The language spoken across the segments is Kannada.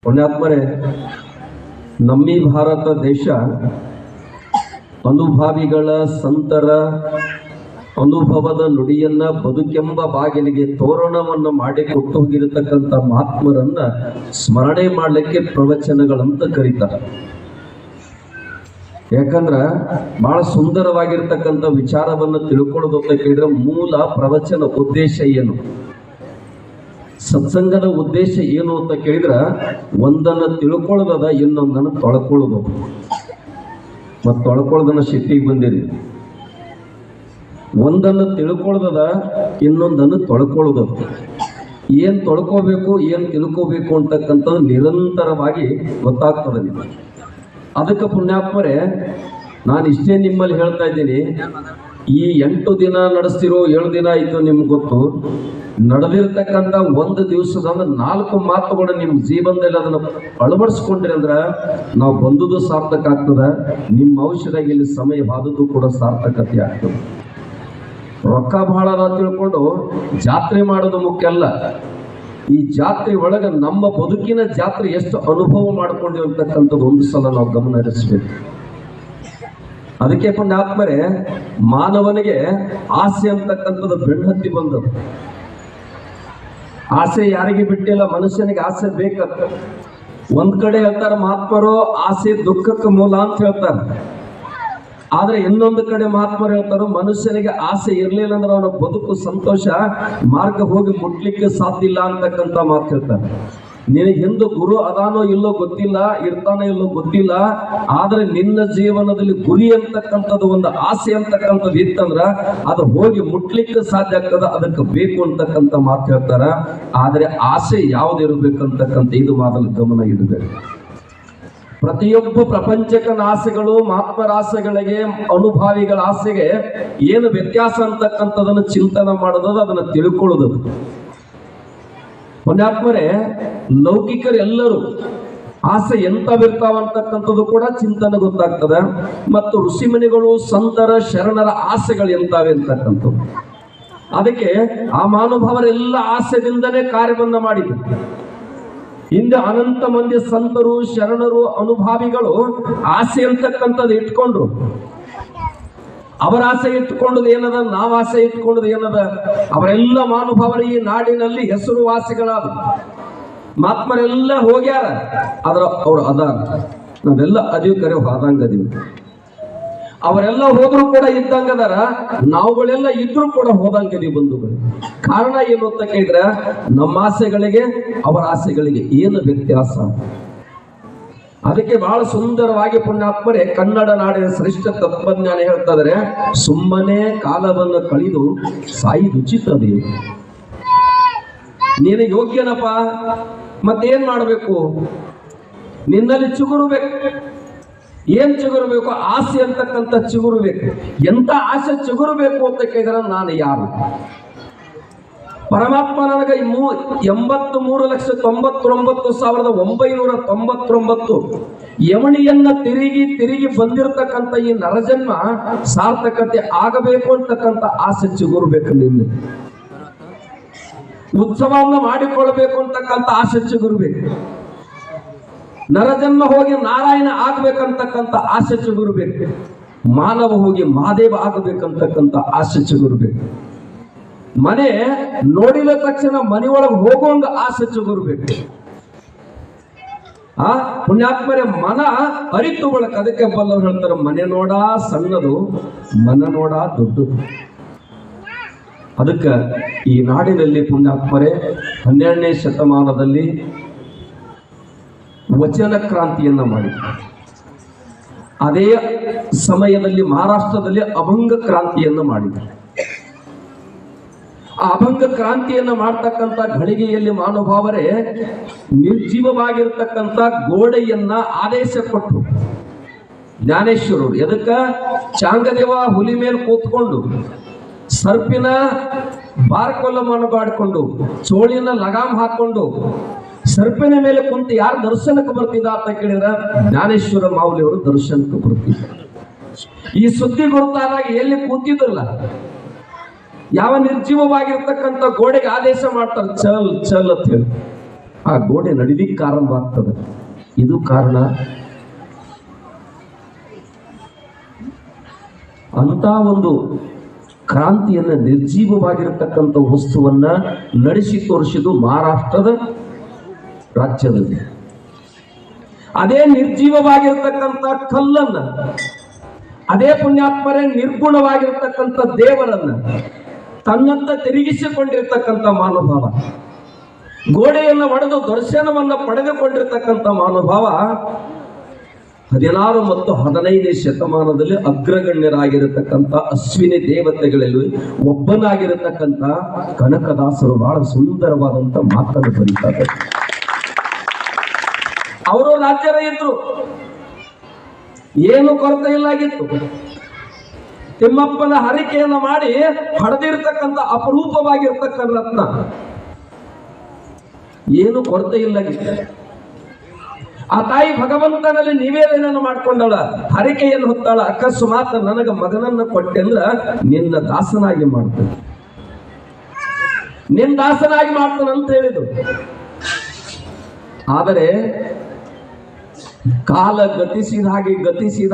ಪುಣ್ಯಾತ್ಮರೇ, ನಮ್ಮಿ ಭಾರತ ದೇಶ ಅನುಭಾವಿಗಳ ಸಂತರ ಅನುಭವದ ನುಡಿಯನ್ನ ಬದುಕೆಂಬ ಬಾಗಿಲಿಗೆ ತೋರಣವನ್ನು ಮಾಡಿ ಕೊಟ್ಟು ಹೋಗಿರತಕ್ಕಂಥ ಮಹಾತ್ಮರನ್ನ ಸ್ಮರಣೆ ಮಾಡಲಿಕ್ಕೆ ಪ್ರವಚನಗಳಂತ ಕರೀತಾರೆ. ಯಾಕಂದ್ರ ಬಹಳ ಸುಂದರವಾಗಿರ್ತಕ್ಕಂಥ ವಿಚಾರವನ್ನು ತಿಳ್ಕೊಳ್ಳೋದು ಅಂತ ಕೇಳಿದ್ರೆ ಮೂಲ ಪ್ರವಚನ ಉದ್ದೇಶ ಏನು, ಸತ್ಸಂಗದ ಉದ್ದೇಶ ಏನು ಅಂತ ಕೇಳಿದ್ರ ಒಂದನ್ನ ತಿಳ್ಕೊಳ್ಳೋದದ, ಇನ್ನೊಂದನ್ನು ತೊಳ್ಕೊಳ್ಳೋದು. ಮತ್ತು ತೊಳ್ಕೊಳ್ಳೋದನ್ನ ಶಿಟ್ಟಿಗೆ ಬಂದಿರಿ. ಒಂದನ್ನು ತಿಳ್ಕೊಳ್ಳೋದದ, ಇನ್ನೊಂದನ್ನು ತೊಳ್ಕೊಳ್ಳೋದು. ಏನ್ ತೊಳ್ಕೋಬೇಕು ಏನ್ ತಿಳ್ಕೋಬೇಕು ಅಂತಕ್ಕಂಥದ್ದು ನಿರಂತರವಾಗಿ ಗೊತ್ತಾಗ್ತದೆ ನಿಮಗೆ. ಅದಕ್ಕೆ ಪುಣ್ಯಾತ್ಮರೇ, ನಾನು ಇಷ್ಟೇ ನಿಮ್ಮಲ್ಲಿ ಹೇಳ್ತಾ ಇದ್ದೀನಿ, ಈ 8 ದಿನ ನಡೆಸ್ತಿರೋ 7 ದಿನ ಆಯ್ತು ನಿಮ್ಗೆ ಗೊತ್ತು. ನಡೆದಿರ್ತಕ್ಕಂಥ ಒಂದು ದಿವಸದ 4 ಮಾತುಗಳು ನಿಮ್ಮ ಜೀವನದಲ್ಲಿ ಅದನ್ನು ಅಳವಡಿಸ್ಕೊಂಡ್ರಿ ಅಂದ್ರ ನಾವು ಬಂದುದು ಸಾರ್ಥಕ ಆಗ್ತದ, ನಿಮ್ಮ ಔಷಧ ಇಲ್ಲಿ ಸಮಯ ಬಾದುದು ಕೂಡ ಸಾರ್ಥಕತೆ ಆಗ್ತದೆ. ರೊಕ್ಕ ಬಹಳ ತಿಳ್ಕೊಂಡು ಜಾತ್ರೆ ಮಾಡೋದು ಮುಖ್ಯ ಅಲ್ಲ. ಈ ಜಾತ್ರೆ ಒಳಗ ನಮ್ಮ ಬದುಕಿನ ಜಾತ್ರೆ ಎಷ್ಟು ಅನುಭವ ಮಾಡ್ಕೊಂಡಿವಿ ಅಂತಕ್ಕಂಥದ್ದು ಒಂದು ಸಲ ನಾವು ಗಮನ ಹರಿಸ್ಬೇಕು. ಅದಕ್ಕೆ ಪುಣ್ಯಾತ್ಮರೇ, ಮಾನವನಿಗೆ ಆಸೆ ಅಂತಕ್ಕಂಥದ್ದು ಬೆನ್ನತ್ತಿ ಬಂದದ್ದು. ಆಸೆ ಯಾರಿಗೆ ಬಿಟ್ಟಿಲ್ಲ, ಮನುಷ್ಯನಿಗೆ ಆಸೆ ಬೇಕಂತ. ಒಂದ್ ಕಡೆ ಹೇಳ್ತಾರೆ ಮಹಾತ್ಮರು, ಆಸೆ ದುಃಖಕ್ಕೆ ಮೂಲ ಅಂತ ಹೇಳ್ತಾರೆ. ಆದ್ರೆ ಇನ್ನೊಂದು ಕಡೆ ಮಹಾತ್ಮರು ಹೇಳ್ತಾರೋ, ಮನುಷ್ಯನಿಗೆ ಆಸೆ ಇರ್ಲಿಲ್ಲ ಅಂದ್ರೆ ಅವನ ಬದುಕು ಸಂತೋಷ ಮಾರ್ಗ ಹೋಗಿ ಮುಟ್ಲಿಕ್ಕೆ ಸಾಧ್ಯ ಇಲ್ಲ ಅಂತಕ್ಕಂಥ ಮಾತು ಹೇಳ್ತಾರೆ. ನಿನಗೆ ಹಿಂದೂ ಗುರು ಅದಾನೋ ಇಲ್ಲೋ ಗೊತ್ತಿಲ್ಲ, ಇರ್ತಾನೋ ಇಲ್ಲೋ ಗೊತ್ತಿಲ್ಲ, ಆದ್ರೆ ನಿನ್ನ ಜೀವನದಲ್ಲಿ ಗುರಿ ಅಂತಕ್ಕಂಥದ್ದು ಒಂದು ಆಸೆ ಅಂತಕ್ಕಂಥದ್ದು ಇತ್ತಂದ್ರ ಅದು ಹೋಗಿ ಮುಟ್ಲಿಕ್ಕೆ ಸಾಧ್ಯ ಆಗ್ತದ. ಅದಕ್ಕೆ ಬೇಕು ಅಂತಕ್ಕಂಥ ಮಾತು ಹೇಳ್ತಾರ. ಆದ್ರೆ ಆಸೆ ಯಾವ್ದಿರ್ಬೇಕಂತಕ್ಕಂಥ ಇದು ಮೊದಲು ಗಮನ ಇಡಬೇಕು. ಪ್ರತಿಯೊಬ್ಬ ಪ್ರಪಂಚಕನ ಆಸೆಗಳು ಮಹಾತ್ಮರ ಆಸೆಗಳಿಗೆ, ಅನುಭಾವಿಗಳ ಆಸೆಗೆ ಏನು ವ್ಯತ್ಯಾಸ ಅಂತಕ್ಕಂಥದನ್ನು ಚಿಂತನೆ ಮಾಡೋದು, ಅದನ್ನು ತಿಳ್ಕೊಳ್ಳೋದು. ಪುಣ್ಯಾತ್ಮರೇ, ಲೌಕಿಕರೆಲ್ಲರೂ ಆಸೆ ಎಂತಾವಿರ್ತಾವಂತಕ್ಕಂಥದ್ದು ಕೂಡ ಚಿಂತನೆ ಗೊತ್ತಾಗ್ತದೆ. ಮತ್ತು ಋಷಿಮುನಿಗಳು, ಸಂತರ, ಶರಣರ ಆಸೆಗಳು ಎಂತಾವೆ ಅಂತಕ್ಕಂಥದ್ದು. ಅದಕ್ಕೆ ಆ ಮಹಾನುಭಾವರೆಲ್ಲ ಆಸೆದಿಂದನೇ ಕಾರ್ಯವನ್ನ ಮಾಡಿದ್ರು. ಹಿಂದೆ ಅನಂತ ಮಂದಿ ಸಂತರು, ಶರಣರು, ಅನುಭಾವಿಗಳು ಆಸೆ ಅಂತಕ್ಕಂಥದ್ದು ಇಟ್ಕೊಂಡ್ರು. ಅವರ ಆಸೆ ಇಟ್ಕೊಂಡದ್ದು ಏನದ, ನಾವು ಆಸೆ ಇಟ್ಕೊಂಡದ್ದು ಏನದ, ಅವರೆಲ್ಲ ಮಹಾನುಭಾವರ ಈ ನಾಡಿನಲ್ಲಿ ಹೆಸರುವಾಸಿಗಳಾದ ಮಹಾತ್ಮರೆಲ್ಲ ಹೋಗ್ಯಾರ. ಆದ್ರ ಅವ್ರು ಅದಾರ, ನಾವೆಲ್ಲ ಅದೀವಿ, ಕರೆ ಹೋದಂಗ ಅದೀವಿ. ಅವರೆಲ್ಲ ಹೋದ್ರು ಕೂಡ ಇದ್ದಂಗದಾರ, ನಾವುಗಳೆಲ್ಲ ಇದ್ರು ಕೂಡ ಹೋದಂಗದೀವಿ ಬಂಧುಗಳು. ಕಾರಣ ಏನು ಅಂತ ಕೇಳಿದ್ರೆ, ನಮ್ಮ ಆಸೆಗಳಿಗೆ ಅವರ ಆಸೆಗಳಿಗೆ ಏನು ವ್ಯತ್ಯಾಸ. ಅದಕ್ಕೆ ಬಹಳ ಸುಂದರವಾಗಿ ಪುಣ್ಯಾತ್ಮರೇ ಕನ್ನಡ ನಾಡಿನ ಶ್ರೇಷ್ಠ ತತ್ವಜ್ಞಾನ ಹೇಳ್ತಾ ಇದಾರೆ, ಸುಮ್ಮನೆ ಕಾಲವನ್ನು ಕಳೆದು ಸಾಯುವುದುಚಿತದೆ. ನೀನು ಯೋಗ್ಯನಪ್ಪ, ಮತ್ತೇನ್ ಮಾಡಬೇಕು, ನಿನ್ನಲ್ಲಿ ಚಿಗುರಬೇಕು. ಏನ್ ಚಿಗುರಬೇಕು? ಆಸೆ ಅಂತಕ್ಕಂಥ ಚಿಗುರಬೇಕು. ಎಂತ ಆಸೆ ಚಿಗುರಬೇಕು ಅಂತ ಕೇಳಿದ್ರೆ, ನಾನು ಯಾರು? ಪರಮಾತ್ಮ ನನಗೆ 83,99,999 ಯಮಣಿಯನ್ನ ತಿರುಗಿ ಬಂದಿರತಕ್ಕಂಥ ಈ ನರಜನ್ಮ ಸಾರ್ಥಕತೆ ಆಗಬೇಕು ಅಂತಕ್ಕಂಥ ಆಸೆ ಚಿಗುರಬೇಕು. ನಿನ್ನ ಉತ್ಸವವನ್ನು ಮಾಡಿಕೊಳ್ಳಬೇಕು ಅಂತಕ್ಕಂಥ ಆಸೆ ಚಿಗುರಬೇಕು. ನರಜನ್ಮ ಹೋಗಿ ನಾರಾಯಣ ಆಗ್ಬೇಕಂತಕ್ಕಂಥ ಆಸೆ ಚಿಗುರಬೇಕು. ಮಾನವ ಹೋಗಿ ಮಹಾದೇವ ಆಗಬೇಕಂತಕ್ಕಂಥ ಆಸೆ ಚಿಗುರಬೇಕು. ಮನೆ ನೋಡಿದ ತಕ್ಷಣ ಮನೆಯೊಳಗೆ ಹೋಗುವಂಗ ಆಸೆ ಚಿಗುರಬೇಕು. ಆ ಪುಣ್ಯಾತ್ಮರೇ, ಮನ ಅರಿತು ಬಳಕ. ಅದಕ್ಕೆ ಬಲ್ಲವ್ರು ಹೇಳ್ತಾರೆ, ಮನೆ ನೋಡ ಸಣ್ಣದು, ಮನ ನೋಡ ದೊಡ್ಡದು. ಅದಕ್ಕೆ ಈ ನಾಡಿನಲ್ಲಿ ಪುಣ್ಯಾತ್ಮರೇ 12ನೇ ಶತಮಾನದಲ್ಲಿ ವಚನ ಕ್ರಾಂತಿಯನ್ನ ಮಾಡಿ, ಅದೇ ಸಮಯದಲ್ಲಿ ಮಹಾರಾಷ್ಟ್ರದಲ್ಲಿ ಅಭಂಗ ಕ್ರಾಂತಿಯನ್ನ ಮಾಡಿದ್ದಾರೆ. ಆ ಅಭಂಗ ಕ್ರಾಂತಿಯನ್ನ ಮಾಡ್ತಕ್ಕಂಥ ಘಳಿಗೆಯಲ್ಲಿ ಮಹಾನುಭಾವರೇ ನಿರ್ಜೀವವಾಗಿರ್ತಕ್ಕಂಥ ಗೋಡೆಯನ್ನ ಆದೇಶ ಕೊಟ್ಟರು ಜ್ಞಾನೇಶ್ವರರು. ಎದಕ್ಕ? ಚಾಂಗದೇವ ಹುಲಿ ಮೇಲೆ ಕೂತ್ಕೊಂಡು ಸರ್ಪಿನ ಬಾರ್ಕೊಲ್ಲವನ್ನು ಮಾಡಿಕೊಂಡು ಚೋಳಿನ ಲಗಾಮ್ ಹಾಕೊಂಡು ಸರ್ಪಿನ ಮೇಲೆ ಕುಂತು ಯಾರು ದರ್ಶನಕ್ಕೆ ಬರ್ತಿದ್ದ ಅಂತ ಕೇಳಿದ್ರೆ ಜ್ಞಾನೇಶ್ವರ ಮಾವುಲಿಯವರು ದರ್ಶನಕ್ಕೆ ಬರ್ತಿದ್ರು. ಈ ಸುದ್ದಿ ಗೊತ್ತಾದಾಗ ಎಲ್ಲಿ ಕೂತಿದ್ರಲ್ಲ, ಯಾವ ನಿರ್ಜೀವವಾಗಿರ್ತಕ್ಕಂಥ ಗೋಡೆಗೆ ಆದೇಶ ಮಾಡ್ತಾರೆ, ಚಲ್ ಚಲ್ ಅಂತ ಹೇಳಿ. ಆ ಗೋಡೆ ನಡಿಲಿಕ್ಕೆ ಆರಂಭ ಆಗ್ತದೆ. ಇದು ಕಾರಣ. ಅಂತ ಒಂದು ಕ್ರಾಂತಿಯನ್ನ, ನಿರ್ಜೀವವಾಗಿರತಕ್ಕಂಥ ವಸ್ತುವನ್ನ ನಡೆಸಿ ತೋರಿಸಿದ್ದು ಮಹಾರಾಷ್ಟ್ರದ ರಾಜ್ಯದಲ್ಲಿ. ಅದೇ ನಿರ್ಜೀವವಾಗಿರತಕ್ಕಂಥ ಕಲ್ಲನ್ನ, ಅದೇ ಪುಣ್ಯಾತ್ಮರೇ ನಿರ್ಗುಣವಾಗಿರ್ತಕ್ಕಂಥ ದೇವರನ್ನ ತನ್ನಂತ ತಿರುಗಿಸಿಕೊಂಡಿರ್ತಕ್ಕಂಥ ಮಹಾನುಭಾವ, ಗೋಡೆಯನ್ನು ಒಡೆದು ದರ್ಶನವನ್ನ ಪಡೆದುಕೊಂಡಿರ್ತಕ್ಕಂಥ ಮಹಾನುಭಾವ 16 ಮತ್ತು 15ನೇ ಶತಮಾನದಲ್ಲಿ ಅಗ್ರಗಣ್ಯರಾಗಿರತಕ್ಕಂಥ ಅಶ್ವಿನಿ ದೇವತೆಗಳಲ್ಲಿ ಒಬ್ಬನಾಗಿರತಕ್ಕಂಥ ಕನಕದಾಸರು ಬಹಳ ಸುಂದರವಾದಂತ ಮಾತನ್ನು ಬರೀತಾರೆ. ಅವರು ರಾಜ್ಯರ ಇದ್ರು, ಏನು ಕೊರತೆ ಇಲ್ಲಾಗಿತ್ತು. ತಿಮ್ಮಪ್ಪನ ಹರಿಕೆಯನ್ನು ಮಾಡಿ ಹಡೆದಿರ್ತಕ್ಕಂಥ ಅಪರೂಪವಾಗಿರ್ತಕ್ಕಂಥ ರತ್ನ, ಏನು ಕೊರತೆ ಇಲ್ಲಾಗಿತ್ತು. ಆ ತಾಯಿ ಭಗವಂತನಲ್ಲಿ ನಿವೇದನೆಯನ್ನು ಮಾಡ್ಕೊಂಡಳ, ಹರಿಕೆಯನ್ನು ಹೊತ್ತಾಳ. ಅಕಸ್ಮಾತ್ ನನಗ ಮಗನನ್ನ ಕೊಟ್ಟೆಂದ್ರ ನಿನ್ನ ದಾಸನಾಗಿ ಮಾಡ್ತೇನೆ, ನಿನ್ನ ದಾಸನಾಗಿ ಮಾಡ್ತಾನೆ ಅಂತ ಹೇಳಿದ್ರು. ಆದರೆ ಕಾಲ ಗತಿಸಿದ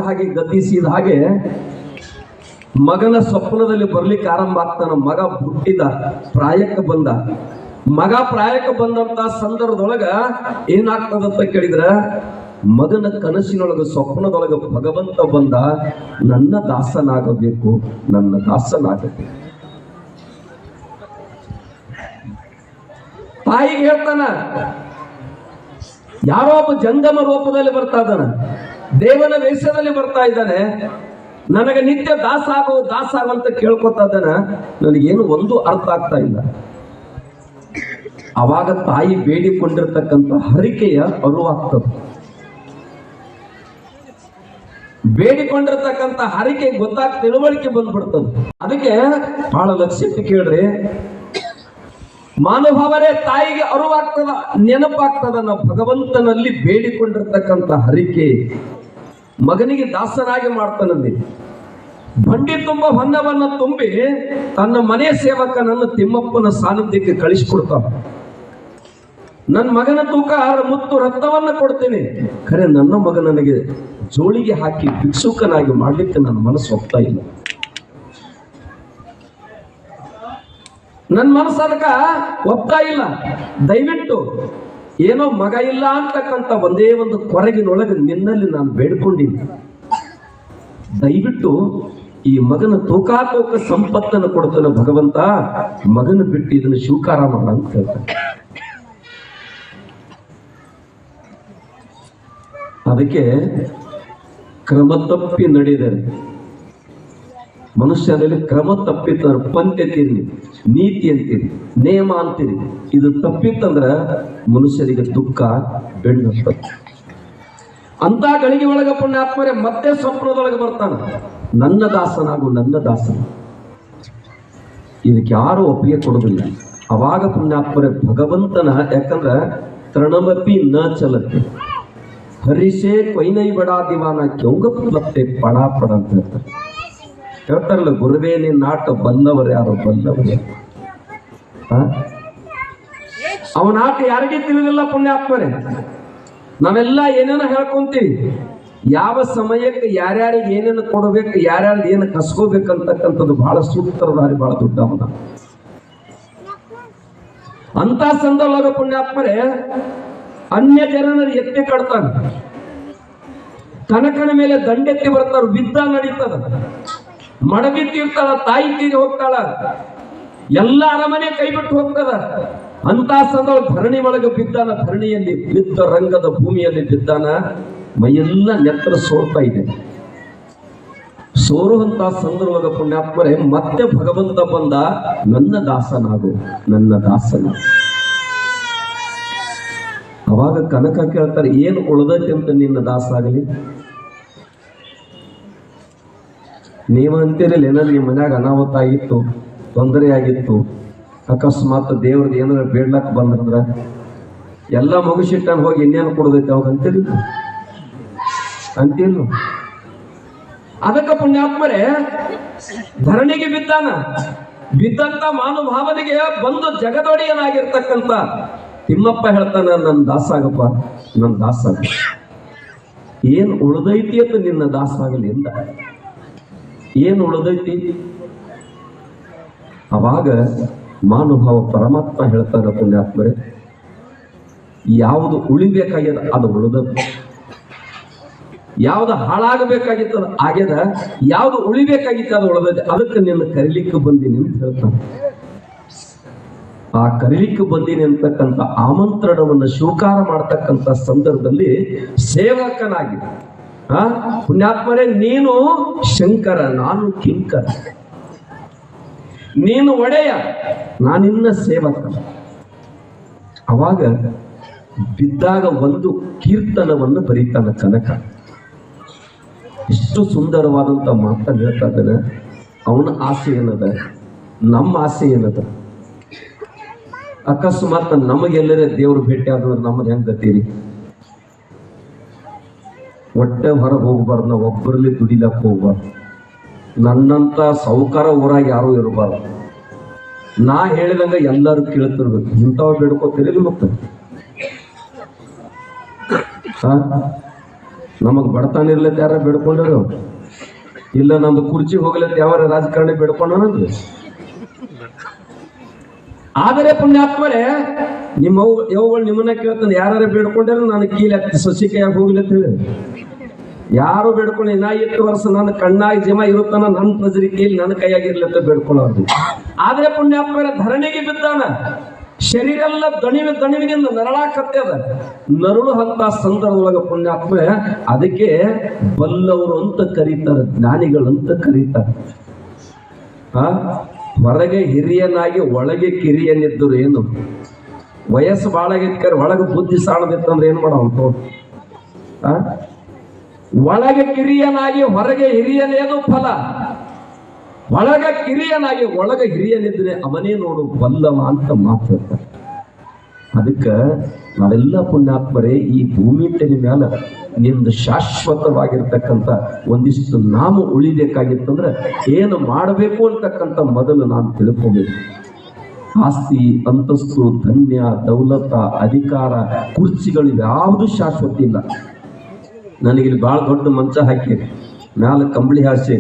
ಹಾಗೆ ಮಗನ ಸ್ವಪ್ನದಲ್ಲಿ ಬರ್ಲಿಕ್ಕೆ ಆರಂಭ ಆಗ್ತಾನ. ಮಗ ಹುಟ್ಟಿದ, ಪ್ರಾಯಕ್ಕೆ ಬಂದ. ಮಗ ಪ್ರಾಯಕ್ಕೆ ಬಂದಂತ ಸಂದರ್ಭದೊಳಗ ಏನಾಗ್ತದಂತ ಕೇಳಿದ್ರ, ಮಗನ ಕನಸಿನೊಳಗ, ಸ್ವಪ್ನದೊಳಗ ಭಗವಂತ ಬಂದ, ನನ್ನ ದಾಸನಾಗಬೇಕು, ನನ್ನ ದಾಸನಾಗಬೇಕು. ತಾಯಿಗೆ ಹೇಳ್ತಾನ, ಯಾರೋ ಒಬ್ಬ ಜಂಗಮ ರೂಪದಲ್ಲಿ ಬರ್ತಾ ಇದ್ದಾನೆ, ದೇವನ ವೇಷದಲ್ಲಿ ಬರ್ತಾ ಇದ್ದಾನೆ, ನನಗೆ ನಿತ್ಯ ದಾಸ ಅಂತ ಕೇಳ್ಕೊತಾ ಇದ್ದಾನ, ನನಗೇನು ಒಂದು ಅರ್ಥ ಆಗ್ತಾ ಇಲ್ಲ. ಅವಾಗ ತಾಯಿ ಬೇಡಿಕೊಂಡಿರ್ತಕ್ಕಂಥ ಹರಿಕೆಯ ಅರಿವಾಗ್ತದೆ. ಬೇಡಿಕೊಂಡಿರ್ತಕ್ಕಂಥ ಹರಿಕೆ ತಿಳುವಳಿಕೆ ಬಂದ್ಬಿಡ್ತದೆ. ಅದಕ್ಕೆ ಬಹಳ ಲಕ್ಷ್ಯಕ್ಕೆ ಕೇಳ್ರಿ, ಮಾನುಭಾವರೇ ತಾಯಿಗೆ ಅರಿವಾಗ್ತದ, ನೆನಪಾಗ್ತದ. ನಾವು ಭಗವಂತನಲ್ಲಿ ಬೇಡಿಕೊಂಡಿರ್ತಕ್ಕಂಥ ಹರಿಕೆ ಮಗನಿಗೆ ದಾಸನಾಗಿ ಮಾಡ್ತಾನಲ್ಲಿ. ಬಂಡಿ ತುಂಬ ಹೊನ್ನವನ್ನ ತುಂಬಿ ತನ್ನ ಮನೆ ಸೇವಕನನ್ನು ತಿಮ್ಮಪ್ಪನ ಸಾನ್ನಿಧ್ಯಕ್ಕೆ ಕಳಿಸಿಕೊಡ್ತಾವ. ನನ್ನ ಮಗನ ತೂಕ 6 ಮುತ್ತು ರತ್ನವನ್ನ ಕೊಡ್ತೀನಿ, ಖರೆ ನನ್ನ ಮಗ ನನಗೆ ಜೋಳಿಗೆ ಹಾಕಿ ಭಿಕ್ಷುಕನಾಗಿ ಮಾಡ್ಲಿಕ್ಕೆ ನನ್ನ ಮನಸ್ಸು ಒಪ್ತಾ ಇಲ್ಲ. ನನ್ನ ಮನಸ್ಸು ಅದಕ್ಕ ಒಪ್ತಾ ಇಲ್ಲ. ದಯವಿಟ್ಟು ಏನೋ ಮಗ ಇಲ್ಲ ಅಂತಕ್ಕಂಥ ಒಂದೇ ಒಂದು ಕೊರಗಿನೊಳಗೆ ನಿನ್ನಲ್ಲಿ ನಾನು ಬೇಡ್ಕೊಂಡಿನಿ, ದಯವಿಟ್ಟು ಈ ಮಗನ ತೂಕ ಸಂಪತ್ತನ್ನು ಕೊಡ್ತಾನೆ ಭಗವಂತ, ಮಗನ ಬಿಟ್ಟು ಇದನ್ನು ಸ್ವೀಕಾರ ಮಾಡ ಅಂತ ಹೇಳ್ತಾನೆ. ಅದಕ್ಕೆ ಕ್ರಮ ತಪ್ಪಿ ನಡೆದರೆ ಮನುಷ್ಯನಲ್ಲಿ ಕ್ರಮ ತಪ್ಪಿತ್ತಂದ್ರೆ ಪಂಥ್ಯ ಅಂತೀರಿ, ನೀತಿ ಅಂತೀರಿ, ನೇಮ ಅಂತೀರಿ. ಇದು ತಪ್ಪಿತ್ತಂದ್ರ ಮನುಷ್ಯರಿಗೆ ದುಃಖ ಬೆಣ್ಣು. ಅಂತ ಗಳಿಗೆ ಒಳಗ ಪುಣ್ಯಾತ್ಮರೇ ಮತ್ತೆ ಸ್ವಪ್ನದೊಳಗೆ ಬರ್ತಾನ, ನನ್ನ ದಾಸನಾಗು, ನನ್ನ ದಾಸನ. ಇದಕ್ಕೆ ಯಾರು ಒಪ್ಪಿಗೆ ಕೊಡೋದಿಲ್ಲ. ಅವಾಗ ಪುಣ್ಯಾತ್ಮರೇ ಭಗವಂತನ, ಯಾಕಂದ್ರ ತೃಣಮಪಿ ನ ಚಲತೆ ಹರಿಷೆ ಕೊಯ್ನೈ ಬಡಾ ದಿವಾನ ಕೆಂಗಪ್ಪತ್ತೆ ಪಡ ಪಡ ಅಂತ ಹೇಳ್ತಾರೆ. ಹೇಳ್ತಾರಲ್ಲ, ಗುರುವೇ ನೀನ್ ನಾಟ ಬಲ್ಲವರು ಯಾರು, ಬಲ್ಲವರು. ಅವನ ಆಟ ಯಾರಿಗೆ ತಿಳಿದಿಲ್ಲ ಪುಣ್ಯಾತ್ಮರೇ. ನಾವೆಲ್ಲ ಏನೇನೋ ಹೇಳ್ಕೊಂತೀವಿ, ಯಾವ ಸಮಯಕ್ಕೆ ಯಾರ್ಯಾರಿಗೆ ಏನೇನು ಕೊಡಬೇಕು, ಯಾರ್ಯಾರಿಗೆ ಏನು ಕಸ್ಕೋಬೇಕಂತಕ್ಕಂಥದ್ದು ಬಹಳ ಸೂತ್ರಧಾರಿ, ಬಹಳ ದೊಡ್ಡವನ. ಅಂತ ಸಂದರ್ಭ ಪುಣ್ಯಾತ್ಮರೇ ಅನ್ಯ ಜನರ ಎತ್ತಿ ಕಡ್ತಾನೆ, ಕನಕನ ಮೇಲೆ ದಂಡೆತ್ತಿ ಬರ್ತಾರ, ಬಿದ್ದ ನಡೀತದ, ಮಡಬಿತ್ತಿರ್ತಾಳ, ತಾಯಿ ತೀರಿ ಹೋಗ್ತಾಳ, ಎಲ್ಲ ಅರಮನೆ ಕೈ ಬಿಟ್ಟು ಹೋಗ್ತದ. ಅಂತ ಸಂದರ್ಭ ಧರಣಿ ಒಳಗೆ ಬಿದ್ದಾನ, ಧರಣಿಯಲ್ಲಿ ಬಿದ್ದ ರಂಗದ ಭೂಮಿಯಲ್ಲಿ ಬಿದ್ದಾನ, ಮೈಯೆಲ್ಲ ನೆತ್ತರ ಸೋರ್ತಾ ಇದೆ. ಸೋರುವಂತ ಸಂದರ್ಭದ ಪುಣ್ಯಾತ್ಮರೇ ಮತ್ತೆ ಭಗವಂತ ಬಂದ, ನನ್ನ ದಾಸನಾಗು, ನನ್ನ ದಾಸನ. ಅವಾಗ ಕನಕ ಕೇಳ್ತಾರೆ, ಏನು ಉಳಿದೈತಿ ಅಂತ ನಿನ್ನ ದಾಸ ಆಗಲಿ? ನೀವು ಅಂತೀರಿಲ್ಲ, ಏನಾದ್ರು ನಿಮ್ಮ ಮನ್ಯಾಗ ಅನಾಹುತ ಆಗಿತ್ತು, ತೊಂದರೆ ಆಗಿತ್ತು, ಅಕಸ್ಮಾತ್ ದೇವ್ರದ್ದು ಏನಾದ್ರು ಬೇಡ್ಲಕ್ ಬಂದ್ರಂದ್ರ ಎಲ್ಲ ಮುಗಿಸಿಟ್ಟಾನ, ಹೋಗಿ ಇನ್ನೇನು ಕೊಡದೈತಿ ಅವಾಗ ಅಂತಿಲ್ಲ. ಅದಕ್ಕೆ ಪುಣ್ಯಾತ್ಮರೇ ಧರಣಿಗೆ ಬಿದ್ದಾನ, ಬಿದ್ದಂತ ಮಾನುಭಾವನಿಗೆ ಬಂದು ಜಗದೊಡೆಯನಾಗಿರ್ತಕ್ಕಂಥ ತಿಮ್ಮಪ್ಪ ಹೇಳ್ತಾನ, ನನ್ನ ದಾಸ ಆಗಪ್ಪ, ನನ್ನ ದಾಸ ಆಗ. ಏನ್ ಉಳ್ದೈತಿ ಅಂತ ನಿನ್ನ ದಾಸ ಆಗಲಿ ಎಂದ. ಏನ್ ಉಳ್ದೈತಿ? ಅವಾಗ ಮಹಾನುಭಾವ ಪರಮಾತ್ಮ ಹೇಳ್ತಾರ, ಪುಣ್ಯಾತ್ಮರೇ, ಯಾವುದು ಉಳಿಬೇಕಾಗ್ಯದ ಅದು ಉಳಿದದ್ದು, ಯಾವ್ದು ಹಾಳಾಗಬೇಕಾಗಿತ್ತು ಅದು ಆಗ್ಯದ, ಯಾವ್ದು ಉಳಿಬೇಕಾಗಿತ್ತು ಅದು ಉಳಿದದ್ದು. ಅದಕ್ಕೆ ನಿನ್ನ ಕರಿಲಿಕ್ಕೆ ಬಂದೀನಿ ಅಂತ ಹೇಳ್ತಾನೆ. ಆ ಕರಿಲಿಕ್ಕೆ ಬಂದೀನಿ ಅಂತಕ್ಕಂಥ ಆಮಂತ್ರಣವನ್ನು ಸ್ವೀಕಾರ ಮಾಡತಕ್ಕಂಥ ಸಂದರ್ಭದಲ್ಲಿ ಸೇವಕನಾಗಿ, ಪುಣ್ಯಾತ್ಮರೇ, ನೀನು ಶಂಕರ, ನಾನು ಕಿಂಕರ, ನೀನು ಒಡೆಯ, ನಾನಿನ್ನ ಸೇವಕ. ಅವಾಗ ಬಿದ್ದಾಗ ಒಂದು ಕೀರ್ತನವನ್ನು ಬರೀತಾನ ಕನಕ. ಎಷ್ಟು ಸುಂದರವಾದಂತ ಮಾತನ್ನು ಹೇಳ್ತಾ ಇದ್ದಾನೆ. ಅವನ ಆಸೆ ಏನದ, ನಮ್ಮ ಆಸೆ ಏನದ? ಅಕಸ್ಮಾತ್ ನಮಗೆಲ್ಲರೇ ದೇವ್ರು ಭೇಟಿ ಆದ್ರೆ ನಮ್ಮದು ಹೆಂಗ್ ಗತೀರಿ? ಹೊಟ್ಟೆ ಹೊರಗೆ ಹೋಗ್ಬಾರ್ದು, ನಾವು ಒಬ್ಬರಲ್ಲಿ ದುಡಿಲಕ್ಕೆ ಹೋಗ್ಬಾರ್ದು. ನನ್ನಂತ ಸೌಕಾರ ಊರಾಗ ಯಾರು ಇರಬಾರ್ದು. ನಾ ಹೇಳಿದಂಗ ಎಲ್ಲರೂ ಕೇಳ್ತಿರ್ಬೇಕು. ಇಂಥವ್ ಬೇಡ್ಕೋತೀರಿ ಮತ್ತೆ? ನಮಗ್ ಬಡತಾನ ಇರ್ಲತ್ತ ಯಾರ ಬೇಡ್ಕೊಂಡ್ರು? ಇಲ್ಲ ನಮ್ದು ಕುರ್ಚಿ ಹೋಗ್ಲತ್ತ ಯಾವ ರಾಜಕಾರಣಿ ಬೇಡ್ಕೊಂಡ್ರಿ? ಆದರೆ ಪುಣ್ಯಾತ್ಮರೇ, ನಿಮ್ಮ ಯವುಗಳು ನಿಮ್ಮನ್ನ ಕೇಳ್ತಾನೆ, ಯಾರು ಬೇಡ್ಕೊಂಡ್ರು ನಾನು ಕೀಲಿ ಸಸಿ ಕೈಯಾಗ ಹೋಗ್ಲತ್ತ ಹೇಳಿ. ಯಾರು ಬೇಡ್ಕೊಂಡು ನಾ 8 ವರ್ಷ ನನ್ನ ಕಣ್ಣಾಗಿ ಜಮ ಇರುತ್ತಾನ, ನನ್ನ ಪ್ರಜರಿ ಕೈಲಿ ನನ್ನ ಕೈಯಾಗಿರ್ಲತ್ತ ಬೇಡ್ಕೊಳ್ಳೋದು. ಆದ್ರೆ ಪುಣ್ಯಾತ್ಮರೇ, ಧರಣಿಗೆ ಬಿದ್ದಾನ, ಶರೀರ ಎಲ್ಲ ದಣಿವಿನಿಂದ ನರಳಾಕತ್ತದ. ನರುಳು ಅಂತ ಸಂದರ್ಭದೊಳಗ ಪುಣ್ಯಾತ್ಮ, ಅದಕ್ಕೆ ಬಲ್ಲವರು ಅಂತ ಕರೀತಾರೆ, ಜ್ಞಾನಿಗಳು ಅಂತ ಕರೀತಾರೆ. ಹೊರಗೆ ಹಿರಿಯನಾಗಿ ಒಳಗೆ ಕಿರಿಯನಿದ್ದರು ಏನು? ವಯಸ್ಸು ಬಾಳ ಆಗೈತಿ, ಒಳಗೆ ಬುದ್ಧಿ ಸಾಣದಿತ್ತಂದ್ರೆ ಏನ್ ಮಾಡೋಂತ? ಒಳಗೆ ಕಿರಿಯನಾಗಿ ಹೊರಗೆ ಹಿರಿಯನೇದು ಫಲ. ಒಳಗ ಕಿರಿಯನಾಗಿ ಒಳಗ ಹಿರಿಯನಿದ್ರೆ ಅವನೇ ನೋಡು ಬಲ್ಲವ ಅಂತ ಮಾತಾಡ್ತಾರೆ. ಅದಕ್ಕೆ ನಾವೆಲ್ಲ ಪುಣ್ಯಾತ್ಮರೇ, ಈ ಭೂಮಿ ತೆನೆ ಮ್ಯಾಲ ನಿಂದು ಶಾಶ್ವತವಾಗಿರ್ತಕ್ಕಂಥ ಒಂದಿಷ್ಟು ನಾಮ ಉಳಿಬೇಕಾಗಿತ್ತಂದ್ರೆ ಏನು ಮಾಡಬೇಕು ಅಂತಕ್ಕಂಥ ಮೊದಲು ನಾನು ತಿಳ್ಕೋಬೇಕು. ಆಸ್ತಿ, ಅಂತಸ್ತು, ಧನ್ಯ, ದೌಲತ, ಅಧಿಕಾರ, ಕುರ್ಚಿಗಳು ಯಾವುದು ಶಾಶ್ವತ ಇಲ್ಲ. ನನಗಿಲ್ಲಿ ಬಹಳ ದೊಡ್ಡ ಮಂಚ ಹಾಕಿ ಮ್ಯಾಲ ಕಂಬಳಿ ಹಾಸಿ